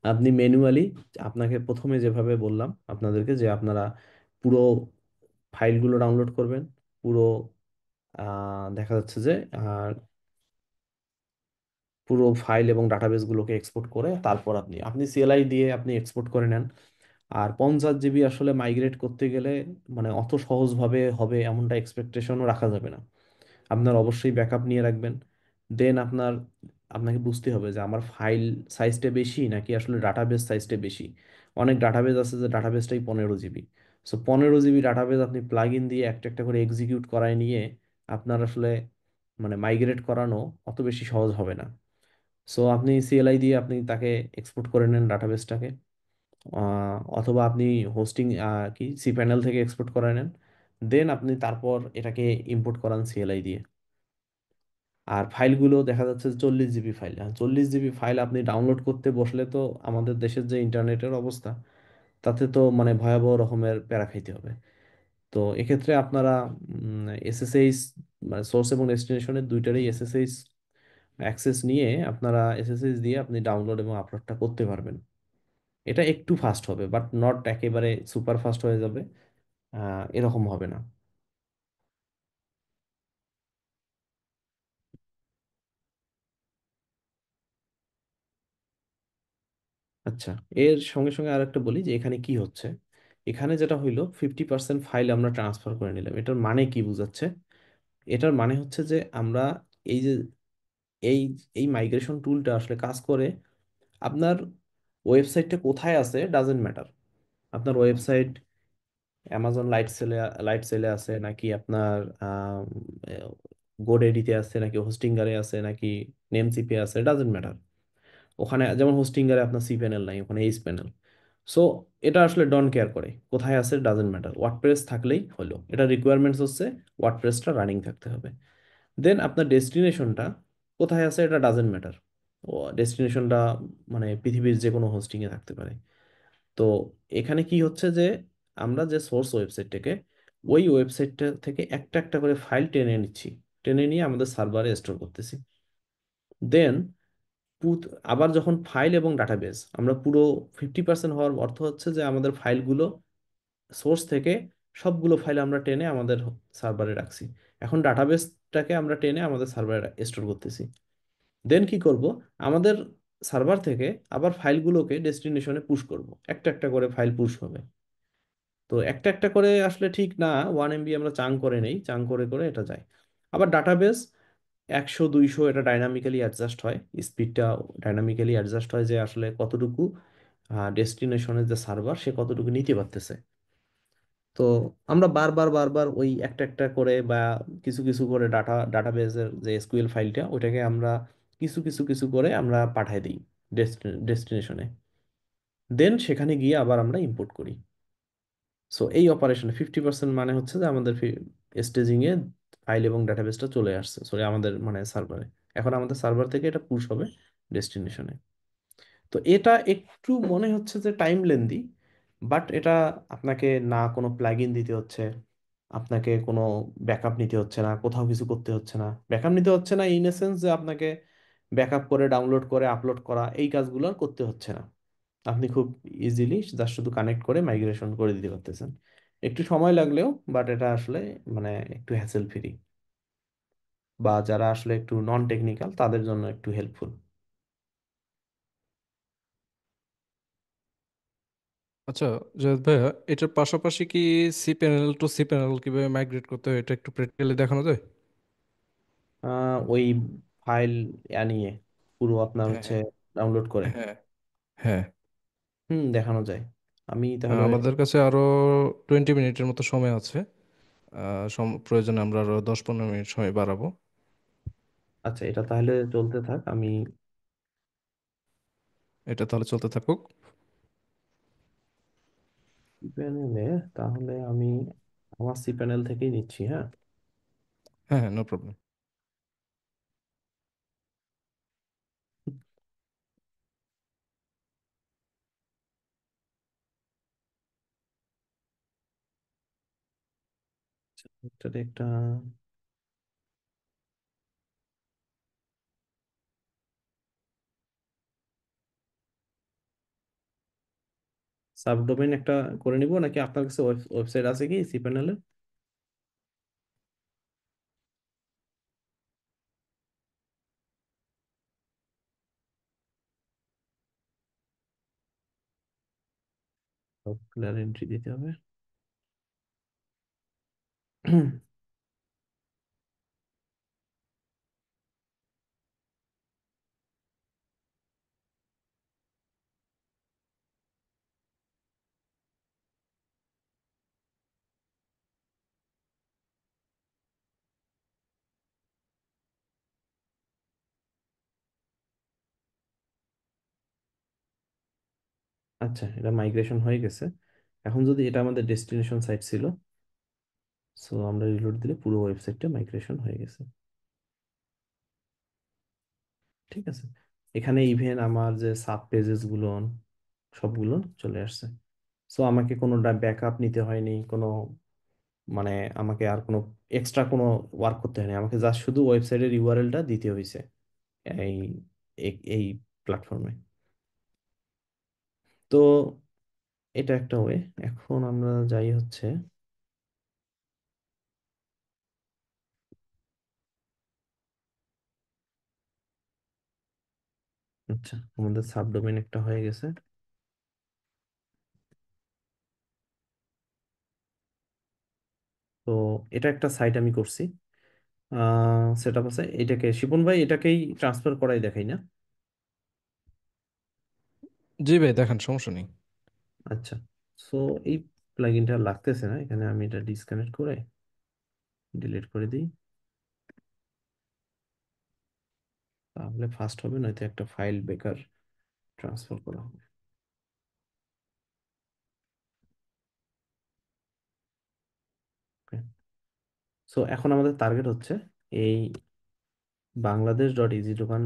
আপনি ম্যানুয়ালি, আপনাকে প্রথমে যেভাবে বললাম আপনাদেরকে, যে আপনারা পুরো ফাইলগুলো ডাউনলোড করবেন, পুরো দেখা যাচ্ছে যে পুরো ফাইল এবং ডাটাবেসগুলোকে এক্সপোর্ট করে তারপর আপনি আপনি সিএলআই দিয়ে আপনি এক্সপোর্ট করে নেন। আর 50 জিবি আসলে মাইগ্রেট করতে গেলে মানে অত সহজভাবে হবে এমনটা এক্সপেকটেশনও রাখা যাবে না। আপনার অবশ্যই ব্যাকআপ নিয়ে রাখবেন। দেন আপনাকে বুঝতে হবে যে আমার ফাইল সাইজটা বেশি নাকি আসলে ডাটাবেস সাইজটা বেশি। অনেক ডাটাবেস আছে যে ডাটাবেসটাই 15 জিবি। সো 15 জিবি ডাটাবেস আপনি প্লাগ ইন দিয়ে একটা একটা করে এক্সিকিউট করায় নিয়ে আপনার আসলে মানে মাইগ্রেট করানো অত বেশি সহজ হবে না। সো আপনি সিএলআই দিয়ে আপনি তাকে এক্সপোর্ট করে নেন ডাটাবেসটাকে, অথবা আপনি হোস্টিং কি সি প্যানেল থেকে এক্সপোর্ট করে নেন। দেন আপনি তারপর এটাকে ইম্পোর্ট করান সিএলআই দিয়ে। আর ফাইলগুলো দেখা যাচ্ছে 40 জিবি ফাইল, 40 জিবি ফাইল আপনি ডাউনলোড করতে বসলে তো আমাদের দেশের যে ইন্টারনেটের অবস্থা, তাতে তো মানে ভয়াবহ রকমের প্যারা খাইতে হবে। তো এক্ষেত্রে আপনারা এসএসএইচ, মানে সোর্স এবং ডেস্টিনেশনের দুইটারই এসএসএইচ অ্যাক্সেস নিয়ে আপনারা এসএসএইচ দিয়ে আপনি ডাউনলোড এবং আপলোডটা করতে পারবেন। এটা একটু ফাস্ট হবে, বাট নট একেবারে সুপার ফাস্ট হয়ে যাবে, এরকম হবে না। আচ্ছা, এর সঙ্গে সঙ্গে আর একটা বলি যে এখানে কি হচ্ছে। এখানে যেটা হইলো 50% ফাইল আমরা ট্রান্সফার করে নিলাম, এটার মানে কি বোঝাচ্ছে? এটার মানে হচ্ছে যে আমরা এই যে এই এই মাইগ্রেশন টুলটা আসলে কাজ করে আপনার ওয়েবসাইটটা কোথায় আছে ডাজেন্ট ম্যাটার। আপনার ওয়েবসাইট অ্যামাজন লাইট সেলে আছে নাকি আপনার গোডেডিতে আছে নাকি হোস্টিঙ্গারে আছে নাকি নেমসিপে আছে, ডাজেন্ট ম্যাটার। ওখানে যেমন হোস্টিঙ্গারে আপনার সি প্যানেল নাই, ওখানে এইচ প্যানেল। সো এটা আসলে ডন কেয়ার করে কোথায় আছে, ডাজেন্ট ম্যাটার, ওয়ার্ডপ্রেস থাকলেই হলো। এটা রিকোয়ারমেন্টস হচ্ছে ওয়ার্ডপ্রেসটা রানিং থাকতে হবে। দেন আপনার ডেস্টিনেশনটা কোথায় আছে এটা ডাজেন্ট ম্যাটার। ও ডেস্টিনেশনটা মানে পৃথিবীর যে কোনো হোস্টিংয়ে থাকতে পারে। তো এখানে কি হচ্ছে যে আমরা যে সোর্স ওয়েবসাইটটাকে, ওই ওয়েবসাইটটা থেকে একটা একটা করে ফাইল টেনে নিচ্ছি, টেনে নিয়ে আমাদের সার্ভারে স্টোর করতেছি। দেন আবার যখন ফাইল এবং ডাটাবেস আমরা পুরো 50% হওয়ার অর্থ হচ্ছে যে আমাদের ফাইলগুলো সোর্স থেকে সবগুলো ফাইল আমরা টেনে আমাদের সার্ভারে রাখছি। এখন ডাটাবেসটাকে আমরা টেনে আমাদের সার্ভারে স্টোর করতেছি। দেন কি করব, আমাদের সার্ভার থেকে আবার ফাইলগুলোকে ডেস্টিনেশনে পুশ করব, একটা একটা করে ফাইল পুশ হবে। তো একটা একটা করে আসলে ঠিক না, 1 MB আমরা চাং করে নেই, চাং করে করে এটা যায়। আবার ডাটাবেস 100 200 এটা ডাইনামিক্যালি অ্যাডজাস্ট হয়, স্পিডটা ডাইনামিক্যালি অ্যাডজাস্ট হয় যে আসলে কতটুকু ডেস্টিনেশনের যে সার্ভার সে কতটুকু নিতে পারতেছে। তো আমরা বারবার বারবার ওই একটা একটা করে বা কিছু কিছু করে ডাটাবেসের যে এসকিউএল ফাইলটা ওইটাকে আমরা কিছু কিছু কিছু করে আমরা পাঠাই দিই ডেস্টিনেশনে। দেন সেখানে গিয়ে আবার আমরা ইম্পোর্ট করি। সো এই অপারেশনে 50% মানে হচ্ছে যে আমাদের স্টেজিং এ ফাইল এবং ডাটাবেসটা চলে আসছে, সরি আমাদের মানে সার্ভারে। এখন আমাদের সার্ভার থেকে এটা পুশ হবে ডেস্টিনেশনে। তো এটা একটু মনে হচ্ছে যে টাইম লেন্দি, বাট এটা আপনাকে না কোনো প্লাগইন দিতে হচ্ছে, আপনাকে কোনো ব্যাকআপ নিতে হচ্ছে না, কোথাও কিছু করতে হচ্ছে না। ব্যাকআপ নিতে হচ্ছে না ইন এ সেন্স যে আপনাকে ব্যাকআপ করে ডাউনলোড করে আপলোড করা এই কাজগুলো আর করতে হচ্ছে না। আপনি খুব ইজিলি জাস্ট শুধু কানেক্ট করে মাইগ্রেশন করে দিতে পারতেছেন। একটু সময় লাগলেও, বাট এটা আসলে মানে একটু হ্যাসেল ফ্রি, বা যারা আসলে একটু নন টেকনিক্যাল তাদের জন্য একটু হেল্পফুল। আচ্ছা জাহেদ ভাইয়া, এটার পাশাপাশি কি cPanel to cPanel কিভাবে মাইগ্রেট করতে হয় এটা একটু প্র্যাকটিক্যালি দেখানো যায়? ওই ফাইল নিয়ে পুরো আপনার হ্যাঁ হচ্ছে হ্যাঁ ডাউনলোড করে হ্যাঁ হ্যাঁ। দেখানো যায়। আমি তাহলে আমাদের কাছে আরো 20 মিনিটের মতো সময় আছে। প্রয়োজনে আমরা আরো 10-15 মিনিট সময় বাড়াবো। আচ্ছা, এটা তাহলে চলতে থাক। আমি এটা তাহলে চলতে থাকুক। সি প্যানেলে, তাহলে আমি আমার সি প্যানেল থেকেই নিচ্ছি। হ্যাঁ, হ্যাঁ হ্যাঁ, নো প্রবলেম। এটাতে একটা সাবডোমেন একটা করে নিব, নাকি আপনার কাছে ওয়েবসাইট আছে কি সি প্যানেলে? ক্লিয়ার এন্ট্রি দিতে হবে। আচ্ছা, এটা মাইগ্রেশন হয়ে গেছে। এখন যদি এটা আমাদের ডেস্টিনেশন সাইট ছিল, সো আমরা রিলোড দিলে পুরো ওয়েবসাইটটা মাইগ্রেশন হয়ে গেছে। ঠিক আছে, এখানে ইভেন আমার যে সাব পেজেস গুলো সবগুলো চলে আসছে। সো আমাকে কোনো ব্যাকআপ নিতে হয়নি, কোনো মানে আমাকে আর কোনো এক্সট্রা কোনো ওয়ার্ক করতে হয়নি, আমাকে জাস্ট শুধু ওয়েবসাইটের ইউআরএলটা দিতে হয়েছে এই এই প্ল্যাটফর্মে। তো এটা একটা ওয়ে। এখন আমরা যাই হচ্ছে, আচ্ছা আমাদের সাবডোমেন একটা হয়ে গেছে। তো এটা একটা সাইট আমি করছি, সেট আপ আছে। এটাকে শিপন ভাই এটাকেই ট্রান্সফার করাই দেখাই না? জি ভাই, দেখান, সমস্যা নেই। আচ্ছা, সো এই প্লাগইনটা লাগতেছে না এখানে, আমি এটা ডিসকানেক্ট করে ডিলিট করে দিই, তাহলে ফাস্ট হবে, নয়তো একটা ফাইল বেকার ট্রান্সফার করা হবে। সো এখন আমাদের টার্গেট হচ্ছে এই বাংলাদেশ ডট ইজি দোকান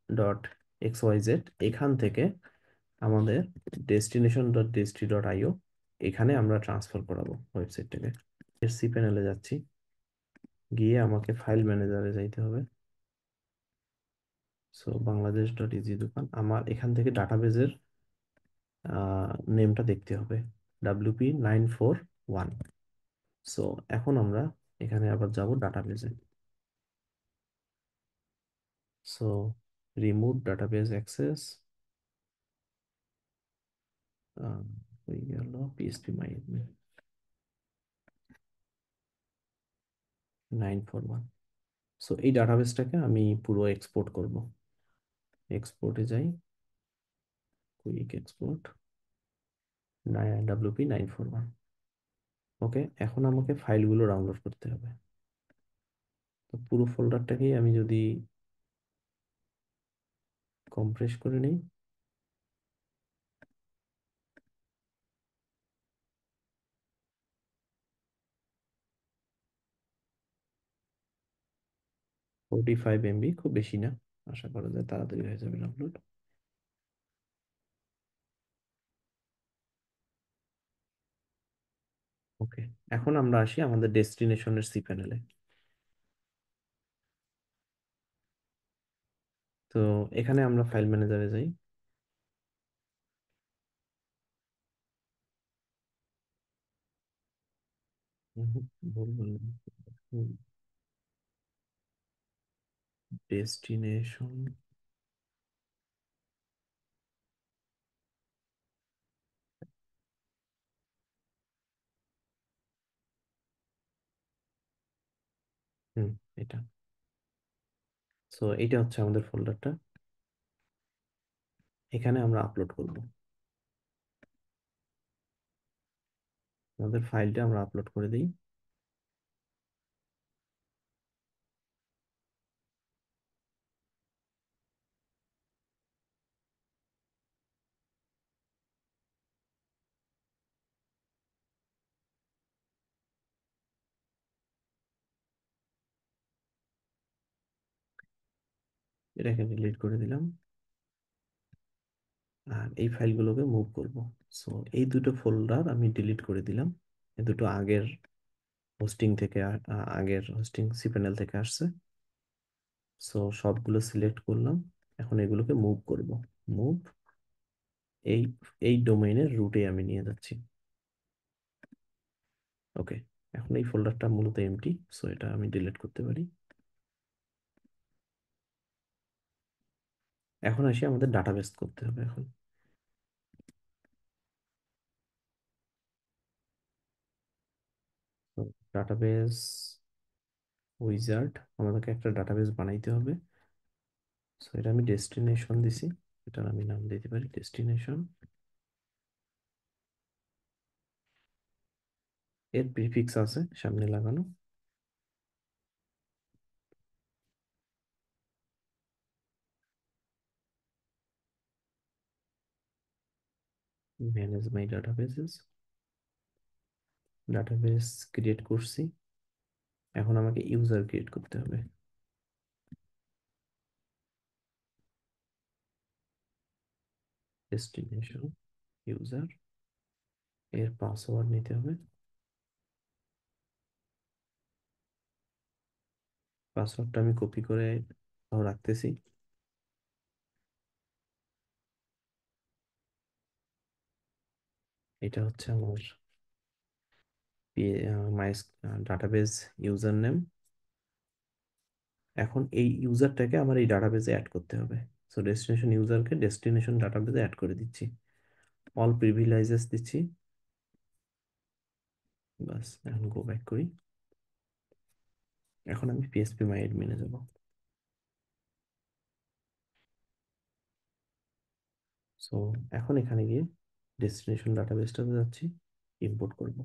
ডট এক্স ওয়াই জেড, এখান থেকে আমাদের ডেস্টিনেশন ডট ডিএসটি ডট আইও এখানে আমরা ট্রান্সফার করাবো ওয়েবসাইটটাকে। এর সি প্যানেলে যাচ্ছি, গিয়ে আমাকে ফাইল ম্যানেজারে যাইতে হবে। সো বাংলাদেশ ডট ইজি দোকান, আমার এখান থেকে ডাটাবেজের নেমটা দেখতে হবে, WP941। সো এখন আমরা এখানে আবার যাব ডাটাবেজে। সো রিমুভ ডাটাবেজ অ্যাক্সেস, হয়ে গেল পিএসপি মাই 941। সো এই ডাটাবেসটাকে আমি পুরো এক্সপোর্ট করব। এক্সপোর্টে যাই, কুইক এক্সপোর্ট, WP941। ওকে, এখন আমাকে ফাইলগুলো ডাউনলোড করতে হবে। তো পুরো ফোল্ডারটাকেই আমি যদি কম্প্রেস করে নিই, 45 MB, খুব বেশি না, আশা করা যায় তাড়াতাড়ি হয়ে যাবে ডাউনলোড। ওকে, এখন আমরা আসি আমাদের ডেস্টিনেশনের সি প্যানেলে। তো এখানে আমরা ফাইল ম্যানেজারে যাই। ভুল বললাম। ডেস্টিনেশন, হুম, এটা। সো এটা হচ্ছে আমাদের ফোল্ডারটা, এখানে আমরা আপলোড করব আমাদের ফাইলটা, আমরা আপলোড করে দিই। এটাকে ডিলিট করে দিলাম, আর এই ফাইলগুলোকে মুভ করব। সো এই দুটো ফোল্ডার আমি ডিলিট করে দিলাম, এই দুটো আগের হোস্টিং থেকে আগের হোস্টিং সিপ্যানেল থেকে আসছে। সো সবগুলো সিলেক্ট করলাম, এখন এগুলোকে মুভ করব। মুভ, এই এই ডোমেইনের রুটে আমি নিয়ে যাচ্ছি। ওকে, এখন এই ফোল্ডারটা মূলত এমটি, সো এটা আমি ডিলিট করতে পারি। এখন আসি আমাদের ডাটাবেস করতে হবে এখন। ডাটাবেস উইজার্ড, আমাদেরকে একটা ডাটাবেস বানাইতে হবে। সো এটা আমি ডেস্টিনেশন দিছি, এটার আমি নাম দিতে পারি ডেস্টিনেশন। এর প্রিফিক্স আছে সামনে লাগানো। ম্যানেজ মাই ডাটাবেসেস, ডাটাবেস ক্রিয়েট করছি, এখন আমাকে ইউজার ক্রিয়েট করতে হবে। ডেস্টিনেশন ইউজার, এর পাসওয়ার্ড নিতে হবে। পাসওয়ার্ডটা আমি কপি করে রাখতেছি। এটা হচ্ছে আমার মাই ডাটাবেস ইউজার নেম। এখন এই ইউজারটাকে আমার এই ডাটাবেসে অ্যাড করতে হবে। সো ডেস্টিনেশন ইউজারকে ডেস্টিনেশন ডাটাবেসে অ্যাড করে দিচ্ছি, অল প্রিভিলেজেস দিচ্ছি। বাস, এখন গো ব্যাক করি। এখন আমি পিএসপি মাই অ্যাডমিনে যাব। সো এখন এখানে গিয়ে ডেস্টিনেশন ডাটাবেসটাতে যাচ্ছি, ইম্পোর্ট করব।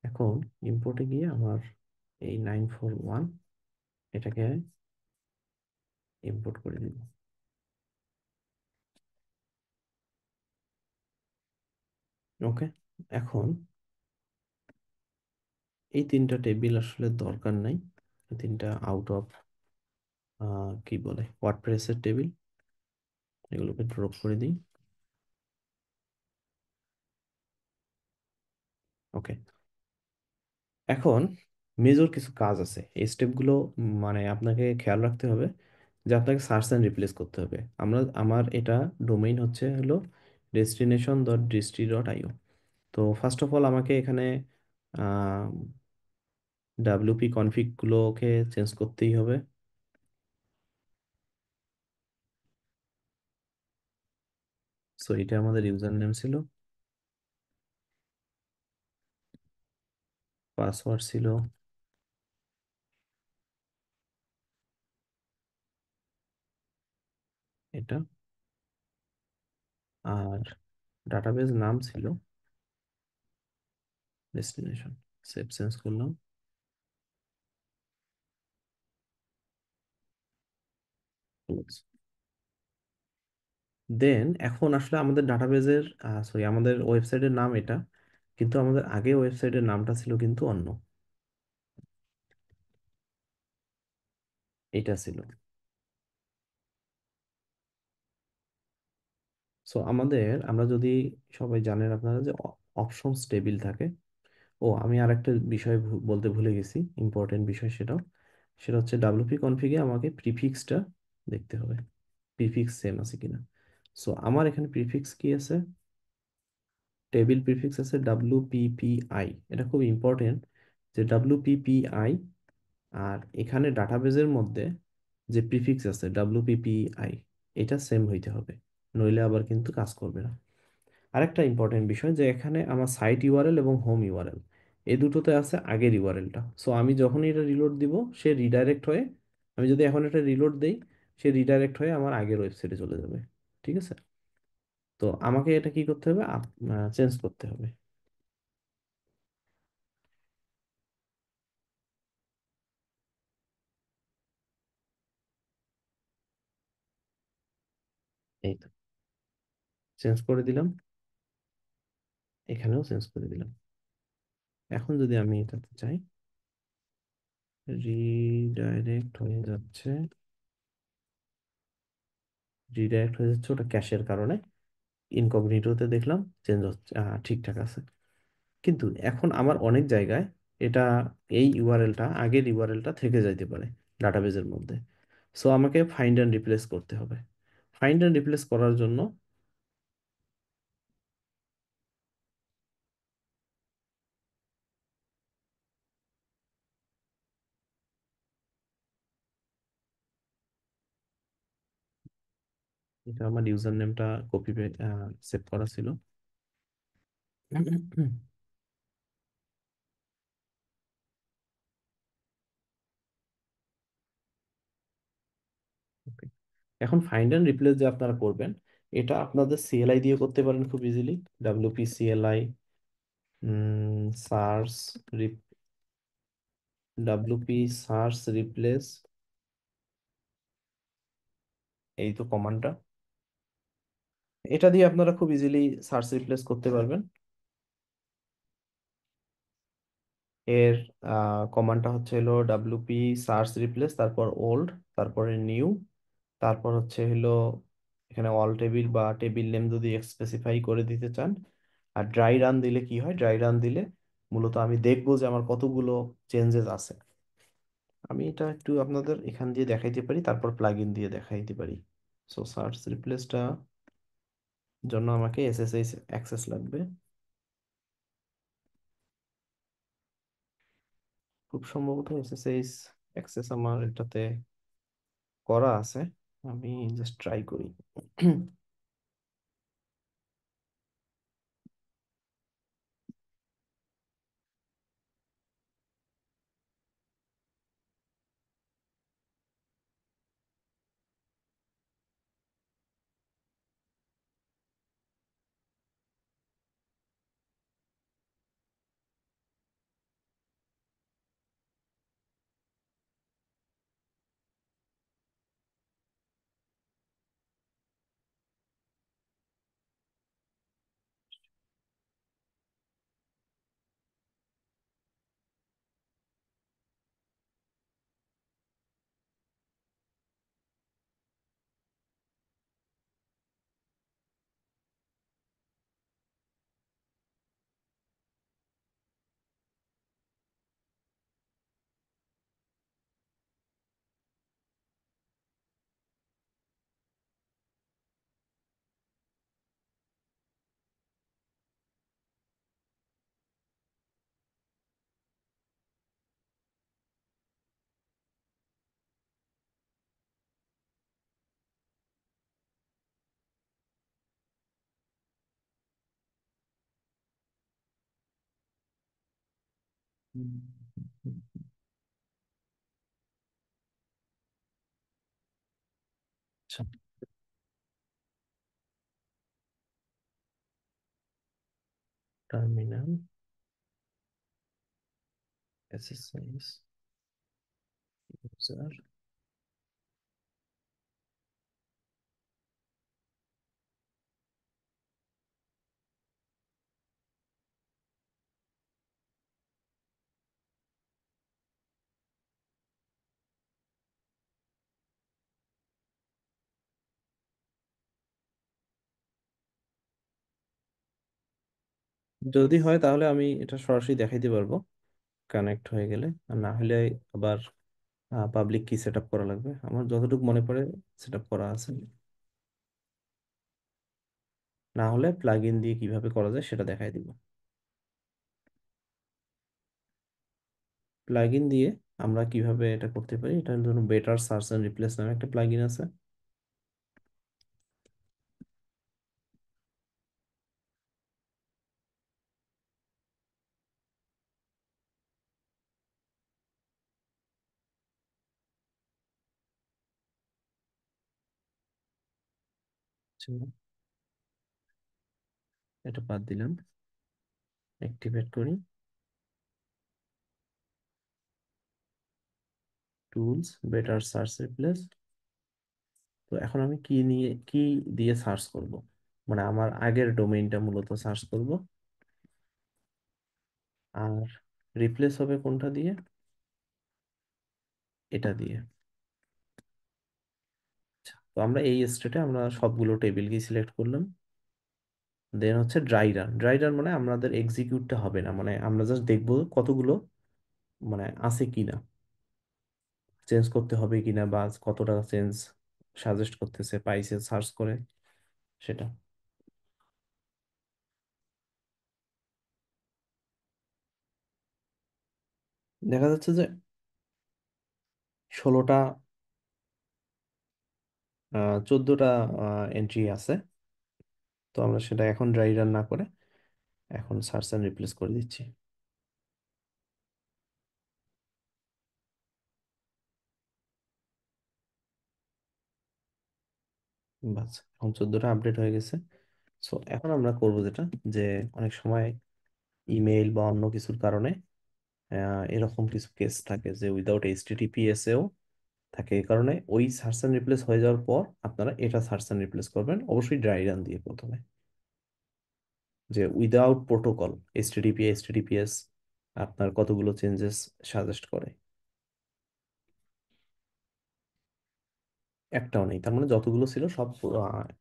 এখন ইম্পোর্টে গিয়ে আমার এই 941 এটাকে ইম্পোর্ট করে দিব। ওকে, এখন এই তিনটা টেবিল আসলে দরকার নাই, এই তিনটা আউট অফ কি বলে ওয়ার্ডপ্রেসের টেবিল, এগুলোকে ড্রপ করে দিই। ওকে, এখন মেজর কিছু কাজ আছে, এই স্টেপগুলো মানে আপনাকে খেয়াল রাখতে হবে যে আপনাকে সার্চ অ্যান্ড রিপ্লেস করতে হবে। আমার এটা ডোমেইন হলো destination.dist.io। তো ফার্স্ট অফ অল আমাকে এখানে ডাব্লিউপি কনফিগ গুলোকে চেঞ্জ করতেই হবে। সো এটা আমাদের ইউজার নেম ছিল, পাসওয়ার্ড ছিল এটা, আর ডাটাবেস নাম ছিল ডেস্টিনেশন। সেভ চেঞ্জ করলাম। দেন এখন আসলে আমাদের ডাটাবেজের সরি আমাদের ওয়েবসাইটের নাম এটা, কিন্তু আমাদের আগে ওয়েবসাইটের নামটা ছিল কিন্তু অন্য, এটা ছিল। সো আমরা যদি সবাই জানেন আপনারা যে অপশনস টেবিল থাকে। ও আমি আরেকটা বিষয় বলতে ভুলে গেছি, ইম্পর্টেন্ট বিষয় সেটা হচ্ছে ডাব্লিউপি কনফিগে আমাকে প্রিফিক্সটা দেখতে হবে, প্রিফিক্স সেম আছে কিনা। সো আমার এখানে প্রিফিক্স কি আছে, টেবিল প্রিফিক্স আছে WPPI। এটা খুব ইম্পর্টেন্ট যে WPPI, আর এখানে ডাটাবেজের মধ্যে যে প্রিফিক্স আছে WPPI, এটা সেম হইতে হবে, নইলে আবার কিন্তু কাজ করবে না। আরেকটা ইম্পর্টেন্ট বিষয় যে এখানে আমার সাইট ইউআরএল এবং হোম ইউআরএল এই দুটোতে আছে আগের ইউআরএলটা। সো আমি যখনই এটা রিলোড দিব সে রিডাইরেক্ট হয়ে, আমি যদি এখন এটা রিলোড দেই সে রিডাইরেক্ট হয়ে আমার আগের ওয়েবসাইটে চলে যাবে। ঠিক আছে, তো আমাকে এটা কি করতে হবে, চেঞ্জ করতে হবে। এই তো চেঞ্জ করে দিলাম, এখানেও চেঞ্জ করে দিলাম। এখন যদি আমি এটাতে চাই, রিডাইরেক্ট হয়ে যাচ্ছে, রিডাইরেক্ট হয়ে যাচ্ছে, ওটা ক্যাশের কারণে। ইনকগনিটোতে দেখলাম চেঞ্জ হচ্ছে, ঠিকঠাক আছে। কিন্তু এখন আমার অনেক জায়গায় এটা, এই ইউআরএলটা আগের ইউআরএলটা থেকে যাইতে পারে ডাটাবেজের মধ্যে। সো আমাকে ফাইন্ড অ্যান্ড রিপ্লেস করতে হবে। ফাইন্ড অ্যান্ড রিপ্লেস করার জন্য এটা আমার ইউজার নেমটা কপি সেভ করা ছিল। Okay. এখন ফাইন্ড অ্যান্ড রিপ্লেস যে আপনারা করবেন, এটা আপনাদের সিএলআই দিয়ে করতে পারেন খুব easily. WP CLI search, WP search replace, এই তো কমান্ডটা, এটা দিয়ে আপনারা খুব ইজিলি সার্চ রিপ্লেস করতে পারবেন। এর কমান্ডটা হচ্ছে হলো ডাব্লিউপি সার্চ রিপ্লেস, তারপর ওল্ড, তারপরে নিউ, তারপর হচ্ছে হলো এখানে অল টেবিল বা টেবিল নেম যদি স্পেসিফাই করে দিতে চান। আর ড্রাই রান দিলে কি হয়, ড্রাই রান দিলে মূলত আমি দেখবো যে আমার কতগুলো চেঞ্জেস আছে। আমি এটা একটু আপনাদের এখান দিয়ে দেখাইতে পারি, তারপর প্লাগইন দিয়ে দেখাইতে পারি। সো সার্চ রিপ্লেসটা জন্য আমাকে এসএসএইচ অ্যাক্সেস লাগবে। খুব সম্ভবত এসএসএইচ অ্যাক্সেস আমার এটাতে করা আছে, আমি জাস্ট ট্রাই করি। আচ্ছা, টার্মিনাল এসএসএইচ ইউজার, যদি হয় তাহলে আমি এটা সরাসরি দেখাইতে পারবো কানেক্ট হয়ে গেলে, আর না হলে আবার পাবলিক কি সেট আপ করা লাগবে। আমার যতটুকু মনে পড়ে সেট আপ করা আছে, না হলে প্লাগ ইন দিয়ে কিভাবে করা যায় সেটা দেখাই দিব। প্লাগ ইন দিয়ে আমরা কিভাবে এটা করতে পারি, এটার জন্য বেটার সার্চ এন্ড রিপ্লেস নামে একটা প্লাগ ইন আছে। আচ্ছা, এটা বাদ দিলাম, অ্যাক্টিভেট করি। Tools, better search replace. তো এখন আমি কি নিয়ে কি দিয়ে সার্চ করব, মানে আমার আগের ডোমেইনটা মূলত সার্চ করব, আর রিপ্লেস হবে কোনটা দিয়ে, এটা দিয়ে। আচ্ছা, তো আমরা এই স্টেটে আমরা সবগুলো টেবিলকে সিলেক্ট করলাম। দেন হচ্ছে ড্রাই রান। ড্রাই রান মানে আমাদের এক্সিকিউটটা হবে না, মানে আমরা জাস্ট দেখবো কতগুলো মানে আছে কিনা, চেঞ্জ করতে হবে কিনা, বা কতটা চেঞ্জ সাজেস্ট করতেছে পাইছে সার্চ করে সেটা। দেখা যাচ্ছে যে 16টা 14টা এন্ট্রি আছে। তো আমরা সেটা এখন ড্রাই রান না করে এখন সার্চ অ্যান্ড রিপ্লেস করে দিচ্ছি। বাস, এখন 14টা আপডেট হয়ে গেছে। সো এখন আমরা করব যেটা, যে অনেক সময় ইমেইল বা অন্য কিছুর কারণে এরকম কিছু কেস থাকে যে উইদাউট এইচটিটিপিএস এও থাকে। এই কারণে ওই সার্চ অ্যান্ড রিপ্লেস হয়ে যাওয়ার পর আপনারা এটা সার্চ অ্যান্ড রিপ্লেস করবেন, অবশ্যই ড্রাই রান দিয়ে প্রথমে, যে উইদাউট প্রোটোকল এইচটিটিপিএস আপনার কতগুলো চেঞ্জেস সাজেস্ট করে। একটাও নেই, তার মানে যতগুলো ছিল সব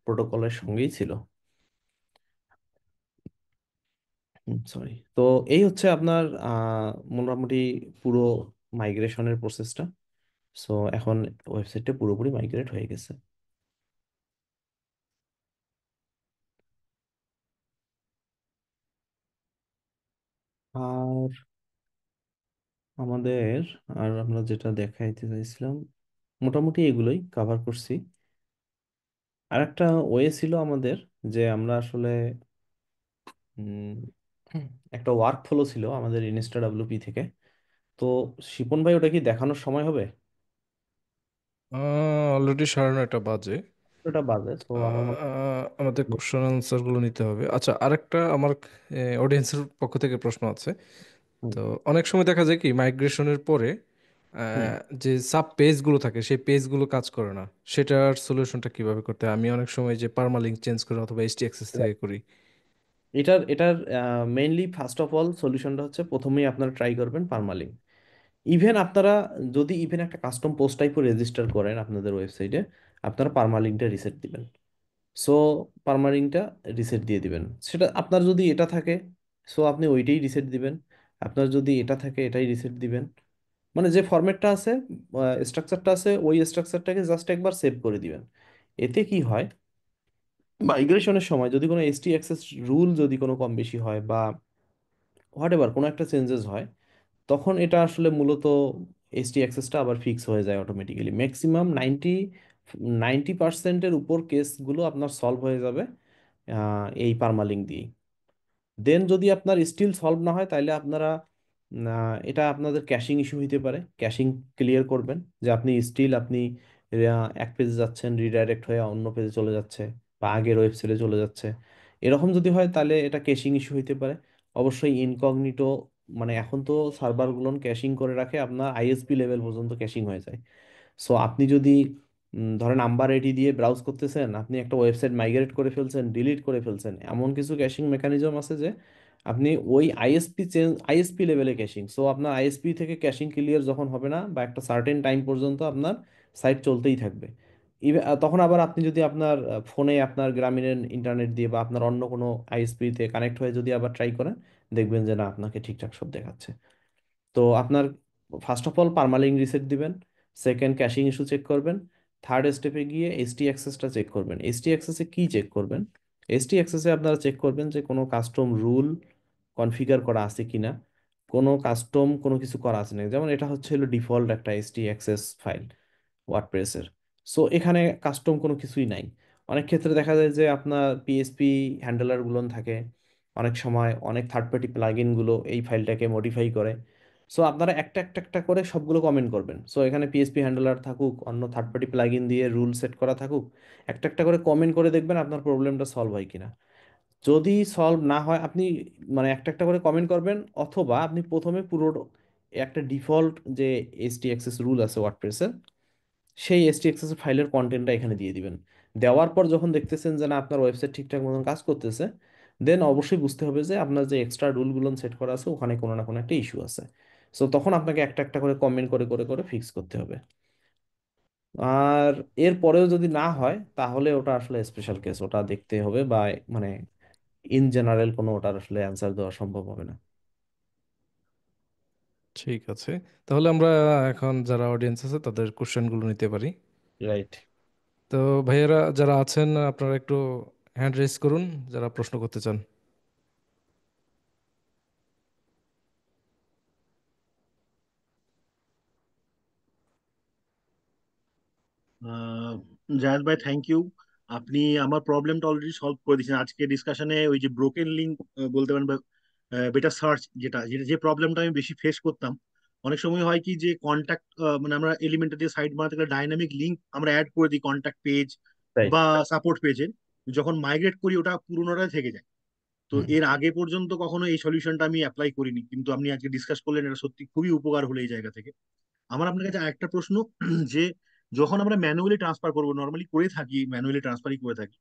প্রোটোকলের সঙ্গেই ছিল। সরি। তো এই হচ্ছে আপনার মোটামুটি পুরো মাইগ্রেশনের প্রসেসটা। সো এখন ওয়েবসাইটটা পুরোপুরি মাইগ্রেট হয়ে গেছে। আর আমাদের, আর আমরা যেটা দেখাইতে চাইছিলাম মোটামুটি এগুলোই কভার করছি। আর একটা ওয়ে ছিল আমাদের, যে আমরা আসলে উম, একটা ওয়ার্ক ফ্লো ছিল আমাদের ইনস্টা ডাব্লিউপি থেকে। তো শিপন ভাই, ওটা কি দেখানোর সময় হবে? অলরেডি 9:30 বাজে। ওটা বাজে তো আমার মনে আমাদের কোশ্চেন আনসার গুলো নিতে হবে। আচ্ছা, আরেকটা আমার অডিয়েন্সের পক্ষ থেকে প্রশ্ন আছে। হুম, তো অনেক সময় দেখা যায় কি মাইগ্রেশনের পরে হুম। যে সাব পেজগুলো থাকে সেই পেজগুলো কাজ করে না, সেটার সলিউশনটা কিভাবে করতে হয়? আমি অনেক সময় যে পার্মালিঙ্ক চেঞ্জ করি অথবা এইচটিএক্সএস থেকে করি। এটার মেইনলি ফার্স্ট অফ অল সলিউশনটা হচ্ছে প্রথমেই আপনারা ট্রাই করবেন পারমালিঙ্ক। ইভেন আপনারা যদি ইভেন একটা কাস্টম পোস্ট টাইপও রেজিস্টার করেন আপনাদের ওয়েবসাইটে, আপনারা পারমালিঙ্কটা রিসেট দিবেন। সো পারমালিঙ্কটা রিসেট দিয়ে দিবেন। সেটা আপনার যদি এটা থাকে, সো আপনি ওইটাই রিসেট দিবেন। আপনার যদি এটা থাকে এটাই রিসেট দিবেন। মানে যে ফরম্যাটটা আছে, স্ট্রাকচারটা আছে, ওই স্ট্রাকচারটাকে জাস্ট একবার সেভ করে দিবেন। এতে কি হয়, মাইগ্রেশনের সময় যদি কোনো এসটি অ্যাক্সেস রুল যদি কোনো কম বেশি হয়, বা হোয়াট এভার কোনো একটা চেঞ্জেস হয়, তখন এটা আসলে মূলত এসটি অ্যাক্সেসটা আবার ফিক্স হয়ে যায় অটোমেটিক্যালি। ম্যাক্সিমাম 90% উপর কেসগুলো আপনার সলভ হয়ে যাবে এই পারমালিঙ্ক দিয়ে। দেন যদি আপনার স্টিল সলভ না হয়, তাহলে আপনারা এটা আপনাদের ক্যাশিং ইস্যু হইতে পারে। ক্যাশিং ক্লিয়ার করবেন, যে আপনি স্টিল আপনি এক পেজে যাচ্ছেন, রিডাইরেক্ট হয়ে অন্য পেজে চলে যাচ্ছে, বা আগের ওয়েবসাইটে চলে যাচ্ছে। এরকম যদি হয় তাহলে এটা ক্যাশিং ইস্যু হইতে পারে। অবশ্যই ইনকগনিটো, মানে এখন তো সার্ভারগুলো ক্যাশিং করে রাখে, আপনার আইএসপি লেভেল পর্যন্ত ক্যাশিং হয়ে যায়। সো আপনি যদি ধরেন নাম্বার এটি দিয়ে ব্রাউজ করতেছেন, আপনি একটা ওয়েবসাইট মাইগ্রেট করে ফেলছেন, ডিলিট করে ফেলছেন, এমন কিছু ক্যাশিং মেকানিজম আছে যে আপনি ওই আইএসপি লেভেলে ক্যাশিং। সো আপনার আইএসপি থেকে ক্যাশিং ক্লিয়ার যখন হবে না, বা একটা সার্টেন টাইম পর্যন্ত আপনার সাইট চলতেই থাকবে, তখন আবার আপনি যদি আপনার ফোনে আপনার গ্রামীণ ইন্টারনেট দিয়ে বা আপনার অন্য কোনো আইএসপি তে কানেক্ট হয়ে যদি আবার ট্রাই করেন, দেখবেন যে না, আপনাকে ঠিকঠাক সব দেখাচ্ছে। তো আপনার first of all permalink reset দিবেন, সেকেন্ড ক্যাশিং ইস্যু চেক করবেন, থার্ড স্টেপে গিয়ে এসটি অ্যাক্সেসটা চেক করবেন। এসটি অ্যাক্সেসে কি চেক করবেন? এসটি অ্যাক্সেসে আপনারা চেক করবেন যে কোনো কাস্টম রুল কনফিগার করা আছে কিনা, কোনো কাস্টম কোনো কিছু করা আছে না। যেমন এটা হচ্ছে হলো ডিফল্ট একটা এসটি অ্যাক্সেস ফাইল ওয়ার্ডপ্রেসের। সো এখানে কাস্টম কোনো কিছুই নাই। অনেক ক্ষেত্রে দেখা যায় যে আপনার পিএসপি হ্যান্ডেলারগুলো থাকে, অনেক সময় অনেক থার্ড পার্টি প্লাগইনগুলো এই ফাইলটাকে মডিফাই করে। সো আপনারা একটা একটা একটা করে সবগুলো কমেন্ট করবেন। সো এখানে পিএসপি হ্যান্ডেলার থাকুক, অন্য থার্ড পার্টি প্লাগইন দিয়ে রুল সেট করা থাকুক, একটা একটা করে কমেন্ট করে দেখবেন আপনার প্রবলেমটা সলভ হয় কিনা। যদি সলভ না হয়, আপনি মানে একটা একটা করে কমেন্ট করবেন, অথবা আপনি প্রথমে পুরো একটা ডিফল্ট যে এসটি অ্যাক্সেস রুল আছে ওয়ার্ডপ্রেসের, সেই এসটিএক্সএস ফাইলের কন্টেন্টটা এখানে দিয়ে দিবেন। দেওয়ার পর যখন দেখতেছেন যে না, আপনার ওয়েবসাইট ঠিকঠাক মতন কাজ করতেছে, দেন অবশ্যই বুঝতে হবে যে আপনার যে এক্সট্রা রুলগুলো সেট করা আছে ওখানে কোনো না কোনো একটা ইস্যু আছে। সো তখন আপনাকে একটা একটা করে কমেন্ট করে করে করে ফিক্স করতে হবে। আর এর পরেও যদি না হয়, তাহলে ওটা আসলে স্পেশাল কেস, ওটা দেখতে হবে, বা মানে ইন জেনারেল কোনো ওটার আসলে অ্যান্সার দেওয়া সম্ভব হবে না। ঠিক আছে, তাহলে আমরা এখন যারা অডিয়েন্স আছে তাদের কোশ্চেনগুলো নিতে পারি। রাইট। তো ভাইয়েরা যারা আছেন আপনারা একটু হ্যান্ড রেজ করুন যারা প্রশ্ন করতে চান। আহ, জায়েদ ভাই, থ্যাংক ইউ। আপনি আমার প্রবলেমটা অলরেডি সলভ করে দিয়েছেন আজকে ডিসকাশনে। ওই যে ব্রোকেন লিঙ্ক বলতে পারেন, বা বেটার সার্চ, যেটা যেটা যে প্রবলেমটা আমি বেশি ফেস করতাম। অনেক সময় হয় কি যে কন্ট্যাক্ট, মানে আমরা এলিমেন্টে দিয়ে সাইট বানাতে গেলে ডাইনামিক লিঙ্ক আমরা অ্যাড করে দিই কন্ট্যাক্ট পেজ রাইট। বা সাপোর্ট পেজে, যখন মাইগ্রেট করি ওটা পুরোনোটাই থেকে যায়। তো হুম। এর আগে পর্যন্ত কখনো এই সলিউশনটা আমি অ্যাপ্লাই করিনি, কিন্তু আপনি আজকে ডিসকাস করলেন, এটা সত্যি খুবই উপকার হলো এই জায়গা থেকে। আমার আপনার কাছে আরেকটা প্রশ্ন, যে যখন আমরা ম্যানুয়ালি ট্রান্সফার করবো, নর্মালি করে থাকি, ম্যানুয়ালি ট্রান্সফারই করে থাকি,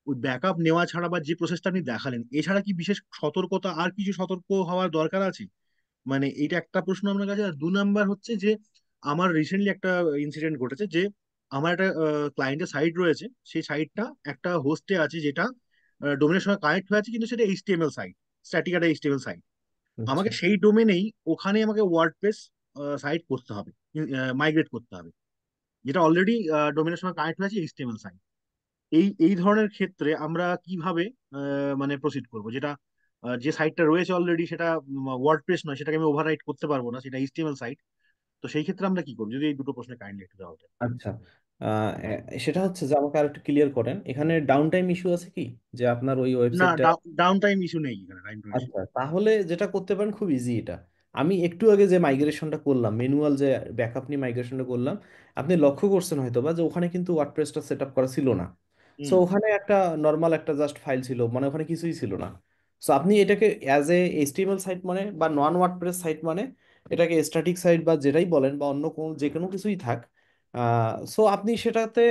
ওই ব্যাকআপ নেওয়া ছাড়া বা যে প্রসেসটা আপনি দেখালেন, এছাড়া কি বিশেষ সতর্কতা, আর কিছু সতর্ক হওয়ার দরকার আছে? মানে এইটা একটা প্রশ্ন আপনার কাছে। আর 2 নাম্বার হচ্ছে যে আমার রিসেন্টলি একটা ইনসিডেন্ট ঘটেছে, যে আমার একটা ক্লায়েন্টের সাইট রয়েছে, সেই সাইটটা একটা হোস্টে আছে, যেটা ডোমেনের সঙ্গে কানেক্ট হয়ে আছে, কিন্তু সেটা এইচটিএমএল সাইট, স্ট্যাটিক একটা এইচটিএমএল সাইট। আচ্ছা। আমাকে সেই ডোমেনেই ওখানে আমাকে ওয়ার্ডপ্রেস সাইট করতে হবে, মাইগ্রেট করতে হবে, যেটা অলরেডি ডোমেনের সঙ্গে কানেক্ট হয়ে আছে, এইচটিএমএল সাইট। এই এই ধরনের ক্ষেত্রে আমরা কিভাবে মানে প্রসিড করব, যেটা যে সাইটটা রয়েছে অলরেডি, সেটা ওয়ার্ডপ্রেস নয়, সেটাকে আমি ওভাররাইট করতে পারবো না, সেটা এইচটিএমএল সাইট। তো সেই ক্ষেত্রে আমরা কি করবো, যদি এই দুটো প্রশ্নে কাইন্ডলি একটু দেওয়া হতো। আচ্ছা। সেটা হচ্ছে যে আমাকে আর একটু ক্লিয়ার করেন, এখানে ডাউন টাইম ইস্যু আছে কি, যে আপনার ওই না, ওয়েবসাইটটা? ডাউন টাইম ইস্যু নেই এখানে, টাইম ইস্যু। আচ্ছা, তাহলে যেটা করতে পারেন খুব ইজি এটা। আমি একটু আগে যে মাইগ্রেশনটা করলাম, ম্যানুয়াল যে ব্যাকআপ নিয়ে মাইগ্রেশনটা করলাম, আপনি লক্ষ্য করছেন হয়তো বা যে ওখানে কিন্তু ওয়ার্ডপ্রেসটা সেট আপ করা ছিল না। সো হুম। ওখানে একটা নর্মাল একটা জাস্ট ফাইল ছিল, মানে ওখানে কিছুই ছিল না। সো আপনি এটাকে অ্যাজ এ এইচটিএমএল সাইট মানে বা নন ওয়ার্ডপ্রেস সাইট মানে, এটাকে স্ট্যাটিক সাইট বা যেটাই বলেন বা অন্য কোনো যে কোনো কিছুই থাক, সো আপনি সেটাতে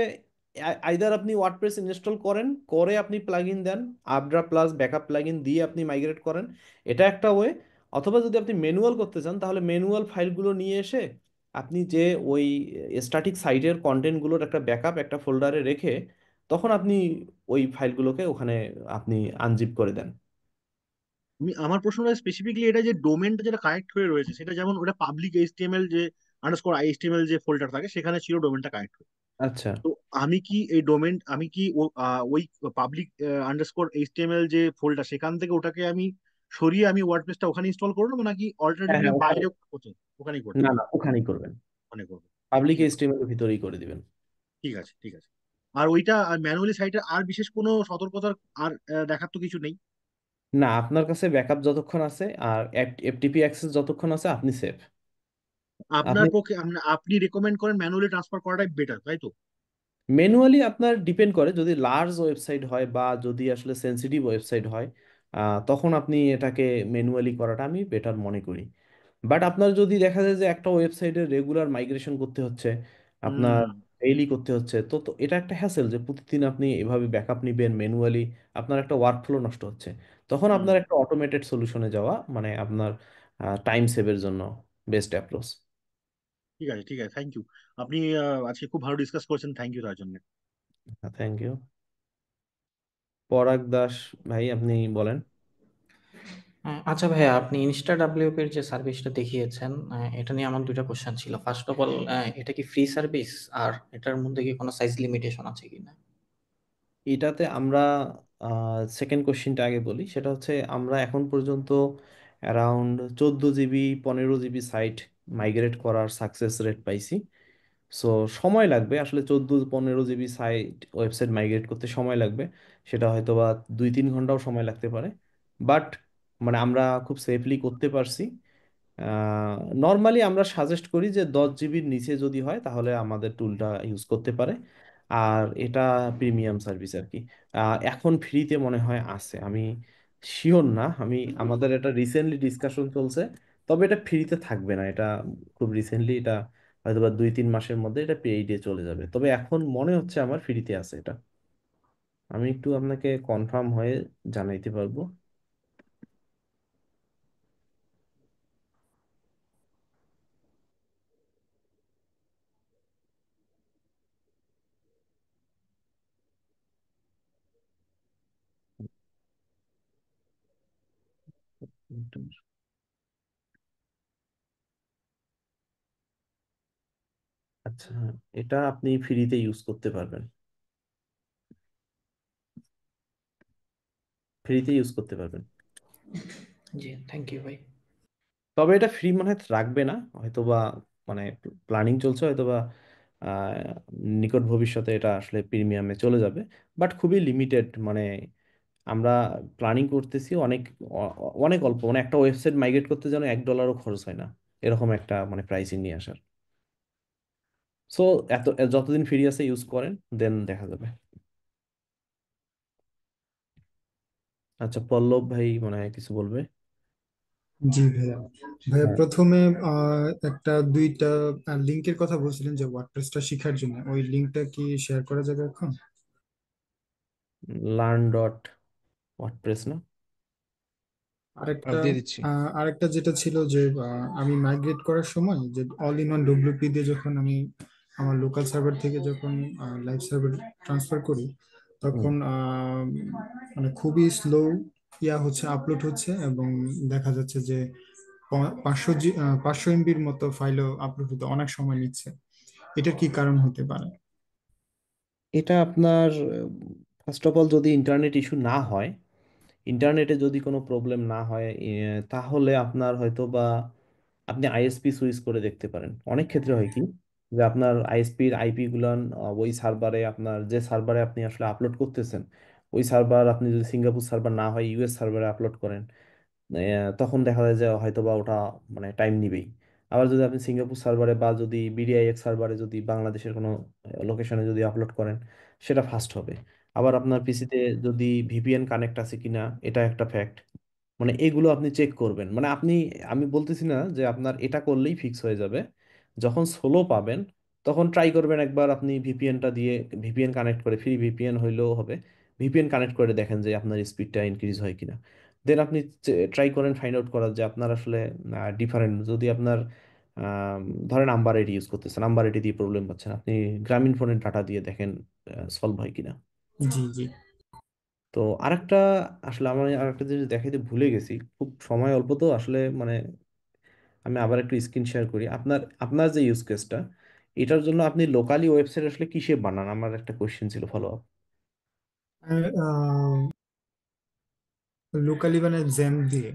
আইদার আপনি ওয়ার্ডপ্রেস ইনস্টল করেন, করে আপনি প্লাগইন দেন, আপড্রা প্লাস ব্যাকআপ প্লাগইন দিয়ে আপনি মাইগ্রেট করেন, এটা একটা ওয়ে। অথবা যদি আপনি ম্যানুয়াল করতে চান, তাহলে ম্যানুয়াল ফাইলগুলো নিয়ে এসে আপনি যে ওই স্ট্যাটিক সাইটের কন্টেন্টগুলোর একটা ব্যাকআপ একটা ফোল্ডারে রেখে, তখন আপনি ওই ফাইলগুলোকে ওখানে আপনি আনজিপ করে দেন। আমার প্রশ্নটা স্পেসিফিকলি এটা, যে ডোমেনটা যেটা কানেক্ট হয়ে রয়েছে, সেটা যেমন ওটা পাবলিক এইচটিএমএল যে আন্ডারস্কোর এইচটিএমএল যে ফোল্ডার থাকে, সেখানে ছিল ডোমেনটা কানেক্ট। আচ্ছা। তো আমি কি এই ডোমেন, আমি কি ওই পাবলিক আন্ডারস্কোর এইচটিএমএল যে ফোল্ডার, সেখান থেকে ওটাকে আমি সরিয়ে আমি ওয়ার্ডপ্রেসটা ওখানে ইনস্টল করবো, নাকি হ্যাঁ, অল্টারনেটিভলি হ্যাঁ, আমি ওখানে। বাইরে ওখানেই করতে না হবে? না, ওখানেই করবেন। ওখানে করবো। পাবলিক ঠিক আছে, এইচটিএমএল এর ভিতরেই করে দিবেন। ঠিক আছে, ঠিক আছে। আর ওইটা ম্যানুয়ালি সাইটে আর বিশেষ কোনো সতর্কতার আর দেখার তো কিছু নেই? না, আপনার কাছে ব্যাকআপ যতক্ষণ আছে আর এফটিপি অ্যাক্সেস যতক্ষণ আছে, আপনি সেফ। আপনার পক্ষে আপনি রেকমেন্ড করেন ম্যানুয়ালি ট্রান্সফার করাটাই বেটার, তাই তো? ম্যানুয়ালি আপনার ডিপেন্ড করে, যদি লার্জ ওয়েবসাইট হয় বা যদি আসলে সেনসিটিভ ওয়েবসাইট হয়, তখন আপনি এটাকে ম্যানুয়ালি করাটা আমি বেটার মনে করি। বাট আপনার যদি দেখা যায় যে একটা ওয়েবসাইটের রেগুলার মাইগ্রেশন করতে হচ্ছে, আপনার হুম। ডেইলি করতে হচ্ছে, তো তো এটা একটা হ্যাসেল যে প্রতিদিন আপনি এভাবে ব্যাকআপ নিবেন ম্যানুয়ালি, আপনার একটা ওয়ার্কফ্লো নষ্ট হচ্ছে। তখন হুম। আপনার একটা অটোমেটেড সলিউশনে যাওয়া মানে আপনার টাইম সেভের জন্য বেস্ট অ্যাপ্রোচ। ঠিক আছে, ঠিক আছে, থ্যাংক ইউ। আপনি আজকে খুব ভালো ডিসকাস করেছেন, থ্যাংক ইউ তার জন্য। Thank you. পরাগ দাস ভাই, আপনি বলেন। আচ্ছা ভাইয়া, আপনি ইনস্টা ডাব্লিউপি এর যে সার্ভিসটা দেখিয়েছেন, এটা নিয়ে আমার দুইটা কোশ্চেন ছিল। ফার্স্ট অফ অল, এটা কি ফ্রি সার্ভিস? আর এটার মধ্যে কি কোনো সাইজ লিমিটেশন আছে কিনা? এটাতে আমরা সেকেন্ড কোশ্চিনটা আগে বলি, সেটা হচ্ছে আমরা এখন পর্যন্ত around 14 GB 15 GB site migrate করার সাকসেস রেট পাইছি। সো সময় লাগবে আসলে 14 15 জিবি সাইট ওয়েবসাইট মাইগ্রেট করতে সময় লাগবে। সেটা হয়তো বা 2 3 ঘন্টাও সময় লাগতে পারে, বাট মানে আমরা খুব সেফলি করতে পারছি। নর্মালি আমরা সাজেস্ট করি যে 10 জিবির নিচে যদি হয় তাহলে আমাদের টুলটা ইউজ করতে পারে। আর এটা প্রিমিয়াম সার্ভিস আর কি। এখন ফ্রিতে মনে হয় আছে, আমি শিওর না, আমাদের এটা রিসেন্টলি ডিসকাশন চলছে। তবে এটা ফ্রিতে থাকবে না, এটা খুব রিসেন্টলি, এটা হয়তো বা 2 3 মাসের মধ্যে এটা পেইডে চলে যাবে। তবে এখন মনে হচ্ছে আমার ফ্রিতে আছে এটা। আমি একটু আপনাকে কনফার্ম হয়ে জানাইতে পারবো। আচ্ছা, এটা আপনি ফ্রিতে ইউজ করতে পারবেন, ফ্রিতে ইউজ করতে পারবেন। জি, থ্যাংক ইউ ভাই। তবে এটা ফ্রি মনে হয় রাখবে না, হয়তোবা মানে প্ল্যানিং চলছে, হয়তোবা আহ, নিকট ভবিষ্যতে এটা আসলে প্রিমিয়ামে চলে যাবে, বাট খুবই লিমিটেড। মানে আমরা প্ল্যানিং করতেছি অনেক অনেক অল্প, মানে একটা ওয়েবসাইট মাইগ্রেট করতে যেন $1ও খরচ হয় না, এরকম একটা মানে প্রাইসিং নিয়ে আসার। সো যতদিন ফ্রি আছে ইউজ করেন, দেন দেখা যাবে। আচ্ছা, পল্লব ভাই মনে হয় কিছু বলবে। জি ভাইয়া। ভাইয়া হ্যাঁ, প্রথমে একটা দুইটা লিংকের কথা বলছিলেন যে ওয়ার্ডপ্রেসটা শেখার জন্য, ওই লিংকটা কি শেয়ার করা যাবে এখন? learn.wordpress না? আরেকটা দিয়ে দিচ্ছি। আরেকটা যেটা ছিল যে আমি মাইগ্রেট করার সময় যে অল ইন ওয়ান ডব্লিউপি দিয়ে যখন আমি আমার লোকাল সার্ভার থেকে যখন লাইভ সার্ভার ট্রান্সফার করি, হুম। তখন মানে খুবই স্লো হচ্ছে, আপলোড হচ্ছে, এবং দেখা যাচ্ছে যে 500 এমবির মতো ফাইলও আপলোড হতে অনেক সময় নিচ্ছে। এটার কি কারণ হতে পারে? এটা আপনার ফার্স্ট অফ অল যদি ইন্টারনেট ইস্যু না হয়, ইন্টারনেটে যদি কোনো প্রবলেম না হয়, তাহলে আপনার হয়তো বা আপনি আইএসপি সুইচ করে দেখতে পারেন। অনেক ক্ষেত্রে হয় কি, যে আপনার আইএসপির আইপি গুলান ওই সার্ভারে, আপনার যে সার্ভারে আপনি আসলে আপলোড করতেছেন, ওই সার্ভার আপনি যদি সিঙ্গাপুর সার্ভার না হয় ইউএস সার্ভারে আপলোড করেন, তখন দেখা যায় যে হয়তো বা ওটা মানে টাইম নিবেই। আবার যদি আপনি সিঙ্গাপুর সার্ভারে বা যদি বিডিআইএক্স সার্ভারে যদি বাংলাদেশের কোনো লোকেশনে যদি আপলোড করেন, সেটা ফাস্ট হবে। আবার আপনার পিসিতে যদি ভিপিএন কানেক্ট আছে কিনা, এটা একটা ফ্যাক্ট। মানে এগুলো আপনি চেক করবেন। মানে আমি বলতেছি না যে আপনার এটা করলেই ফিক্স হয়ে যাবে। যখন সোলো পাবেন তখন ট্রাই করবেন একবার আপনি ভিপিএনটা দিয়ে, ভিপিএন কানেক্ট করে, ফ্রি ভিপিএন হইলেও হবে, ভিপিএন কানেক্ট করে দেখেন যে আপনার স্পিডটা ইনক্রিজ হয় কিনা। দেন আপনি ট্রাই করেন ফাইন্ড আউট করার যে আপনার আসলে ডিফারেন্ট, যদি আপনার আম, ধরেন নাম্বার এটি ইউজ করতেছেন, নাম্বার এটি দিয়ে প্রবলেম পাচ্ছেন, আপনি গ্রামীণ ফোনের ডাটা দিয়ে দেখেন সলভ হয় কিনা। জি জি। তো আরেকটা, আসলে আমার আরেকটা জিনিস দেখাইতে ভুলে গেছি, খুব সময় অল্প তো আসলে, মানে আমি আবার একটু স্ক্রিন শেয়ার করি। আপনার আপনার যে ইউজ কেসটা, এটার জন্য আপনি লোকালি ওয়েবসাইট আসলে কিসে বানান? আমার একটা কোয়েশ্চেন ছিল, ফলো আপ। লোকালি মানে জ্যাম দিয়ে,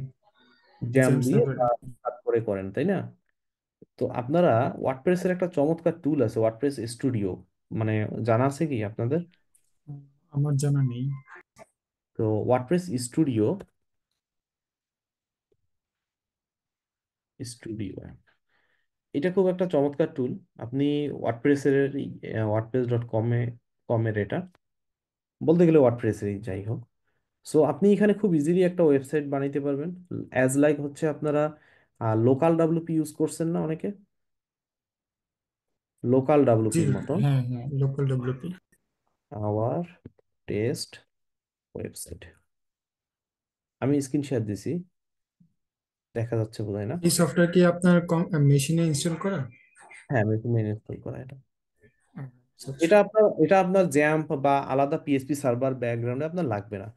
জ্যাম জ্যাম দিয়ে সার্ভার। বা তারপরে করেন, তাই না? তো আপনারা ওয়ার্ডপ্রেসের একটা চমৎকার টুল আছে, ওয়ার্ডপ্রেস স্টুডিও, মানে জানা আছে কি আপনাদের? আমার জানা নেই। তো ওয়ার্ডপ্রেস স্টুডিও, স্টুডিও এটা খুব একটা চমৎকার টুল। আপনি ওয়ার্ডপ্রেসের, wordpress.com-এর এটা, বলতে গেলে ওয়ার্ডপ্রেসেরই যাই হোক। সো আপনি এখানে খুব ইজিলি একটা ওয়েবসাইট বানাইতে পারবেন। অ্যাজ লাইক হচ্ছে আপনারা লোকাল ডাব্লুপি ইউজ করছেন না অনেকে, লোকাল জি, ডাব্লুপির মতন হ্যাঁ হ্যাঁ, local WP. Our test website, আমি স্ক্রিন শেয়ার দিছি, দেখা যাচ্ছে বোধহয় না? এই সফটওয়্যার কি আপনার মেশিনে ইনস্টল করা? হ্যাঁ, মেশিনে ইনস্টল করা এটা। আচ্ছা আচ্ছা। এটা আপনার জ্যাম্প বা আলাদা পিএসপি সার্ভার ব্যাকগ্রাউন্ডে আপনার লাগবে না।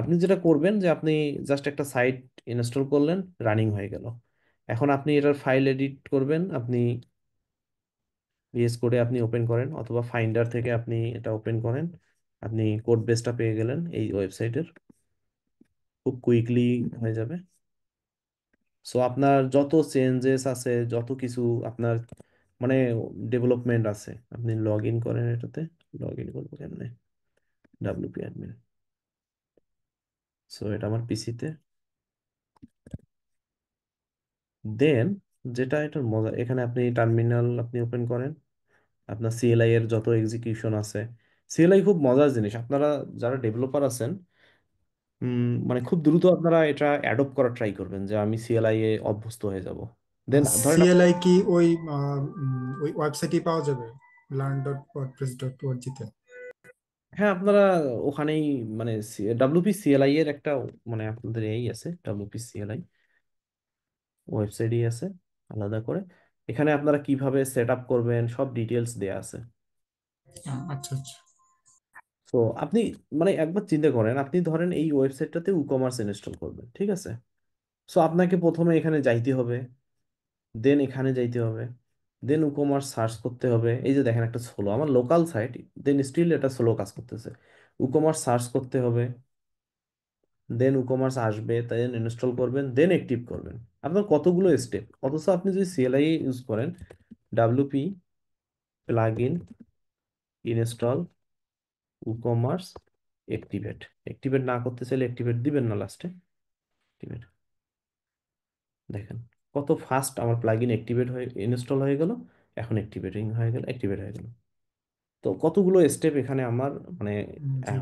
আপনি যেটা করবেন যে আপনি জাস্ট একটা সাইট ইনস্টল করলেন, রানিং হয়ে গেল। এখন আপনি এটার ফাইল এডিট করবেন, আপনি ভিএস কোডে আপনি ওপেন করেন অথবা ফাইন্ডার থেকে আপনি এটা ওপেন করেন, আপনি কোড বেসটা পেয়ে গেলেন এই ওয়েবসাইটের, খুব কুইকলি হয়ে যাবে। সো আপনার যত চেঞ্জেস আছে, যত কিছু আপনার মানে ডেভেলপমেন্ট আছে, আপনি লগ ইন করেন এটাতে। লগ ইন করবো কেমনে? WP admin. সো এটা আমার পিসিতে। দেন যেটা এটার মজা, এখানে আপনি টার্মিনাল আপনি ওপেন করেন, আপনার সিএলআই এর যত এক্সিকিউশন আছে। সিএলআই খুব মজার জিনিস, আপনারা যারা ডেভেলপার আছেন মানে খুব দ্রুত আপনারা এটা অ্যাডপ্ট করার ট্রাই করবেন যে আমি সিএলআই এ অভ্যস্ত হয়ে যাব। দেন ধরেন সিএলআই কি ওই ওয়েবসাইটে পাওয়া যাবে, learn.wordpress.org তে? হ্যাঁ, আপনারা ওখানেই মানে ডাব্লিউপি সিএলআই এর একটা মানে আপনাদের এই আছে, ডাব্লিউপি সিএলআই ওয়েবসাইটই আছে আলাদা করে। এখানে আপনারা কিভাবে সেট আপ করবেন সব ডিটেলস দেয়া আছে। আচ্ছা আচ্ছা। তো আপনি মানে একবার চিন্তা করেন, আপনি ধরেন এই ওয়েবসাইটটাতে কমার্স ইনস্টল করবেন, ঠিক আছে? সো আপনাকে প্রথমে এখানে যাইতে হবে, দেন এখানে যাইতে হবে, দেন কমার্স সার্চ করতে হবে। এই যে দেখেন একটা স্লো, আমার লোকাল সাইট, দেন স্টিল এটা স্লো কাজ করতেছে। কমার্স সার্চ করতে হবে, দেন কমার্স আসবে, দেন ইনস্টল করবেন, দেন অ্যাক্টিভ করবেন। আপনার কতগুলো স্টেপ! অথচ আপনি যদি সিএলআই ইউজ করেন, WP plug in install commerce activate, activate না করতে চাইলে অ্যাক্টিভেট দিবেন না লাস্টে, অ্যাক্টিভেট। দেখেন কত ফাস্ট আমার প্লাগইন অ্যাক্টিভেট হয়ে ইনস্টল হয়ে গেল, এখন অ্যাক্টিভেটিং হয়ে গেল, অ্যাক্টিভেট হয়ে গেল। তো কতগুলো স্টেপ এখানে আমার মানে জি।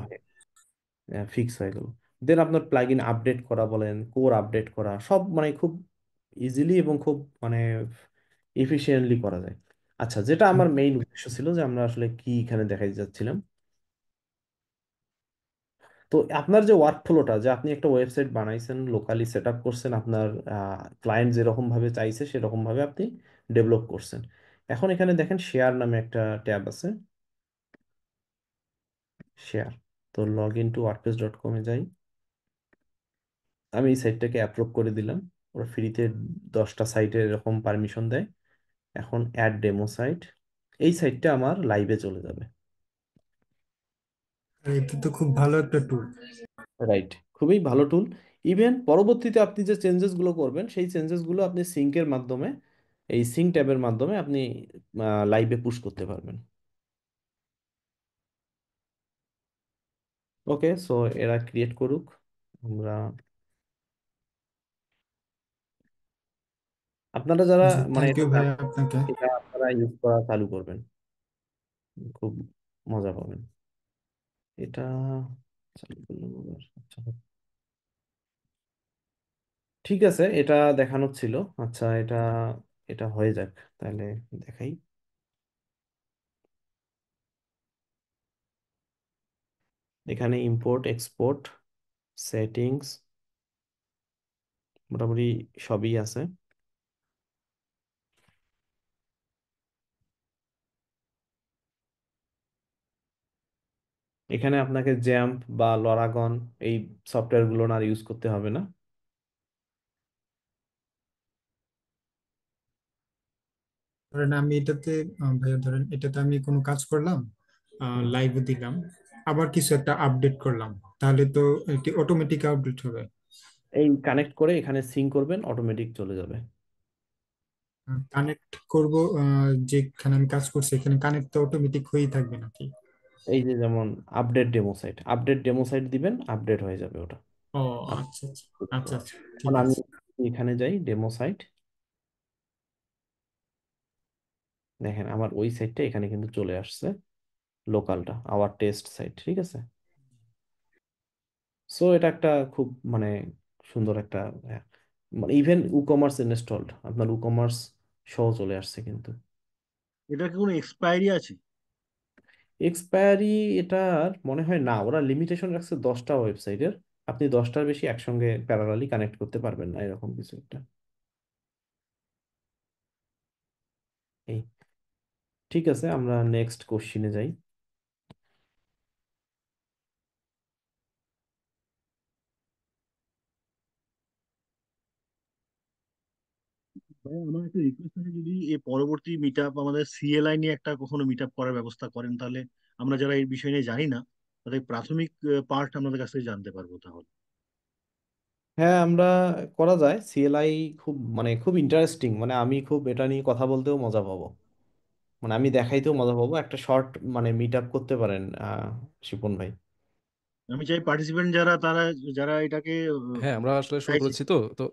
ফিক্স হয়ে গেল। দেন আপনার প্লাগইন আপডেট করা বলেন, কোর আপডেট করা, সব মানে খুব ইজিলি এবং খুব মানে এফিশিয়েন্টলি করা যায়। আচ্ছা, যেটা আমার মেইন উদ্দেশ্য ছিল যে আমরা আসলে কি এখানে দেখাই যাচ্ছিলাম, তো আপনার যে ওয়ার্ক ফ্লোটা, যে আপনি একটা ওয়েবসাইট বানাইছেন, লোকালি সেট আপ করছেন, আপনার ক্লায়েন্ট যেরকম ভাবে চাইছে সেরকম ভাবে আপনি ডেভেলপ করছেন। এখন এখানে দেখেন শেয়ার নামে একটা ট্যাব আছে, শেয়ার। তো লগ ইন টু ওয়ার্ডপ্রেস.কম এ যাই, আমি এই সাইটটাকে অ্যাপ্রুভ করে দিলাম। ওরা ফ্রিতে 10টা সাইটের এরকম পারমিশন দেয়। এখন অ্যাড ডেমো সাইট, এই সাইটটা আমার লাইভে চলে যাবে। এটা তো খুব ভালো একটা টুল। রাইট, খুবই ভালো টুল। ইভেন পরবর্তীতে আপনি যে চেঞ্জেস গুলো করবেন, সেই চেঞ্জেস গুলো আপনি সিঙ্কের মাধ্যমে, এই সিঙ্ক ট্যাবের মাধ্যমে আপনি লাইভে পুশ করতে পারবেন। ওকে, সো এরা ক্রিয়েট করুক, আমরা আপনারা যারা জি, মানে থ্যাংক এটা ইউ ভাইয়া জানেন, আপনাকে। এটা আপনারা ইউজ করা চালু করবেন, খুব মজা পাবেন। এটা চালু করলাম আবার। আচ্ছা, ঠিক আছে, এটা দেখানো ছিল। আচ্ছা, এটা এটা হয়ে যাক তাহলে, দেখাই। এখানে ইম্পোর্ট এক্সপোর্ট সেটিংস মোটামুটি সবই আছে। এখানে আপনাকে জ্যাম্প বা লরাগন এই সফটওয়্যার গুলো আর ইউজ করতে হবে না। ধরেন আমি এটাতে ভাইয়া ধরেন এটাতে আমি কোনো কাজ করলাম, হুম। লাইভে দিলাম, আবার কিছু একটা আপডেট করলাম, তাহলে তো এটি অটোমেটিক আপডেট হবে? এই কানেক্ট করে এখানে সিঙ্ক করবেন, অটোমেটিক চলে যাবে। কানেক্ট করব, যেখানে আমি কাজ করছি এখানে কানেক্ট তো অটোমেটিক হয়েই থাকবে নাকি? এই যে যেমন আপডেট ডেমো সাইট দিবেন, আপডেট হয়ে যাবে ওটা। ও আপ- আচ্ছা আচ্ছা। আচ্ছা আচ্ছা, এখন ঠিক আমি আছে। এখানে যাই ডেমো সাইট, দেখেন আমার ওই সাইটটা এখানে কিন্তু চলে আসছে, লোকালটা আওয়ার টেস্ট সাইট, ঠিক আছে? সো এটা একটা খুব মানে সুন্দর একটা মানে ইভেন কমার্স ইনস্টলড, আপনার কমার্স সহ চলে আসছে কিন্তু। এটার কি কোনো এক্সপায়ারি আছে? এক্সপায়ারি এটার মনে হয় না, ওরা লিমিটেশন রাখছে 10টা ওয়েবসাইটের, আপনি 10টার বেশি একসঙ্গে প্যারালালি কানেক্ট করতে পারবেন না, এরকম কিছু একটা। এই ঠিক আছে, আমরা নেক্সট কোশ্চিনে যাই। ভাই আমার একটা রিকোয়েস্ট আছে, যদি এই পরবর্তী মিট আপ আমাদের সিএলআই নিয়ে একটা কখনো মিট আপ করার ব্যবস্থা করেন, তাহলে আমরা যারা এই বিষয় নিয়ে জানি না তাদের প্রাথমিক পার্ট আমাদের কাছ থেকে জানতে পারবো তাহলে। হ্যাঁ, আমরা করা যায়। সিএলআই খুব মানে খুব ইন্টারেস্টিং, মানে আমি খুব এটা নিয়ে কথা বলতেও মজা পাবো, মানে আমি দেখাইতেও মজা পাবো। একটা শর্ট মানে মিট আপ করতে পারেন শিপন ভাই। আমি চাই পার্টিসিপেন্ট যারা তারা, যারা এটাকে হ্যাঁ, আমরা আসলে শুরু চাইছে, করেছি তো তো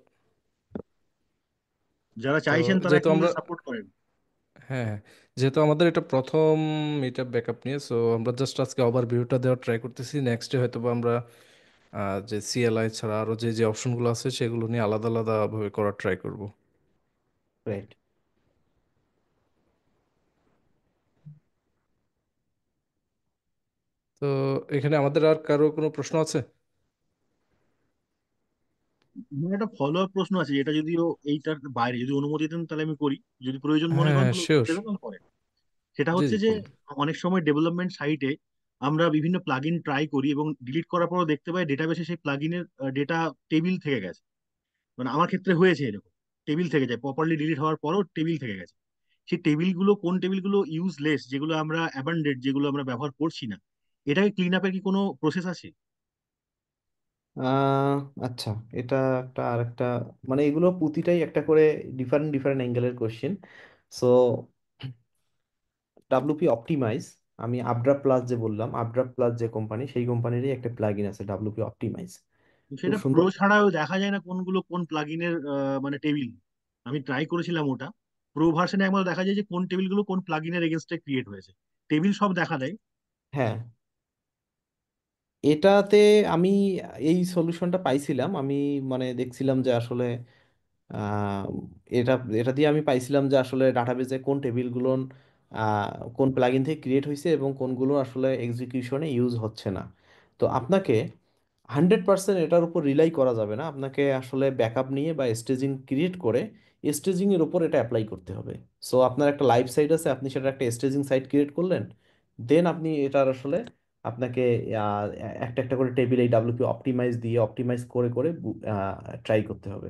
যারা তো চাইছেন তারা যেহেতু একটু আমরা, সাপোর্ট করেন। হ্যাঁ হ্যাঁ, যেহেতু আমাদের এটা প্রথম মিটআপ ব্যাকআপ নিয়ে, সো আমরা জাস্ট আজকে ওভারভিউটা দেওয়ার ট্রাই করতেছি। নেক্সটে হয়তো বা আমরা যে সিএলআই ছাড়া আরো যে যে অপশনগুলো আছে সেগুলো নিয়ে আলাদা আলাদা ভাবে করার ট্রাই করব। রাইট। তো এখানে আমাদের আর কারো কোনো প্রশ্ন আছে? আমার একটা ফলো আপ প্রশ্ন আছে, যেটা যদিও এইটার বাইরে, যদি অনুমতি দেন তাহলে আমি করি, যদি প্রয়োজন মনে হ্যাঁ করেন হ্যাঁ, তাহলে উত্তর শিওর। দেবেন, তাহলে পরে। সেটা জি হচ্ছে জি, যে বলুন। অনেক সময় ডেভেলপমেন্ট সাইটে আমরা বিভিন্ন প্লাগইন ট্রাই করি এবং ডিলিট করার পরও দেখতে পাই ডেটাবেসে সেই প্লাগইনের ডেটা টেবিল থেকে গেছে। মানে আমার ক্ষেত্রে হয়েছে এরকম, টেবিল থেকে যায়, প্রপারলি ডিলিট হওয়ার পরও টেবিল থেকে গেছে। সেই টেবিলগুলো কোন টেবিলগুলো ইউজলেস, যেগুলো আমরা অ্যাবান্ডেড, যেগুলো আমরা ব্যবহার করছি না, এটাকে ক্লিন আপের কি কোনো প্রসেস আছে? আহ আচ্ছা, এটা একটা আরেকটা, মানে এগুলো প্রতিটাই একটা করে ডিফারেন্ট ডিফারেন্ট অ্যাঙ্গেলের কোশ্চেন। সো ডাব্লুপি অপটিমাইজ, আমি আপড্রাফট প্লাস যে বললাম, আপড্রাফট প্লাস যে কোম্পানি, সেই কোম্পানিরই একটা প্লাগইন আছে ডাব্লুপি অপটিমাইজ। খুব সেটা প্রো সুন্দর। ছাড়াও দেখা যায় না কোনগুলো কোন প্লাগইনের মানে টেবিল। আমি ট্রাই করেছিলাম ওটা, প্রো ভার্সনে একবার দেখা যায় যে কোন টেবিলগুলো কোন প্লাগইনের এগেনস্টে ক্রিয়েট হয়েছে, টেবিল সব দেখা দেয়। হ্যাঁ, এটাতে আমি এই সলিউশনটা পাইছিলাম। আমি মানে দেখছিলাম যে আসলে আহ, এটা এটা দিয়ে আমি পাইছিলাম যে আসলে ডাটাবেজে কোন টেবিলগুলো কোন প্লাগইন থেকে ক্রিয়েট হয়েছে এবং কোনগুলো আসলে এক্সিকিউশনে ইউজ হচ্ছে না। তো আপনাকে 100% এটার উপর রিলাই করা যাবে না, আপনাকে আসলে ব্যাকআপ নিয়ে বা স্টেজিং ক্রিয়েট করে স্টেজিং এর উপর এটা অ্যাপ্লাই করতে হবে। সো আপনার একটা লাইভ সাইট আছে, আপনি সেটা একটা স্টেজিং সাইট ক্রিয়েট করলেন, দেন আপনি এটার আসলে আপনাকে আহ, একটা একটা করে টেবিল এই ডাব্লিউপি অপটিমাইজ দিয়ে অপটিমাইজ করে করে ট্রাই করতে হবে।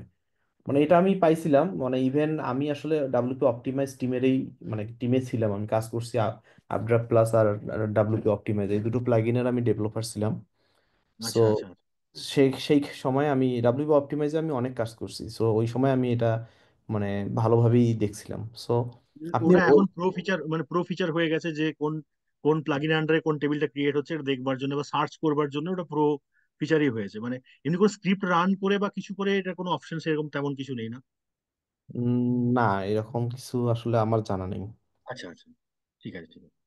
মানে এটা আমি পাইছিলাম, মানে ইভেন আমি আসলে ডাব্লিউপি অপটিমাইজ টিমেরই মানে টিমে ছিলাম, আমি কাজ করছি আপড্রাফট প্লাস আর ডাব্লিউপি অপটিমাইজ, এই দুটো প্লাগইনের আমি ডেভেলপার ছিলাম। সো আচ্ছা আচ্ছা। সেই সেই সময় আমি ডাব্লিউপি অপটিমাইজে আমি অনেক কাজ করছি, সো ওই সময় আমি এটা মানে ভালোভাবেই দেখছিলাম। সো আপনি ওটা ওই এখন প্রো ফিচার, মানে প্রো ফিচার হয়ে গেছে যে কোন কোন প্লাগইন আন্ডারে কোন টেবিলটা ক্রিয়েট হচ্ছে এটা দেখবার জন্য বা সার্চ করবার জন্য ওটা প্রো ফিচারই হয়েছে। মানে এমনি করে স্ক্রিপ্ট রান করে বা কিছু করে এটা কোনো অপশন সেরকম তেমন কিছু নেই না? না, এরকম কিছু আসলে আমার জানা নেই। আচ্ছা আচ্ছা, ঠিক আছে ঠিক আছে।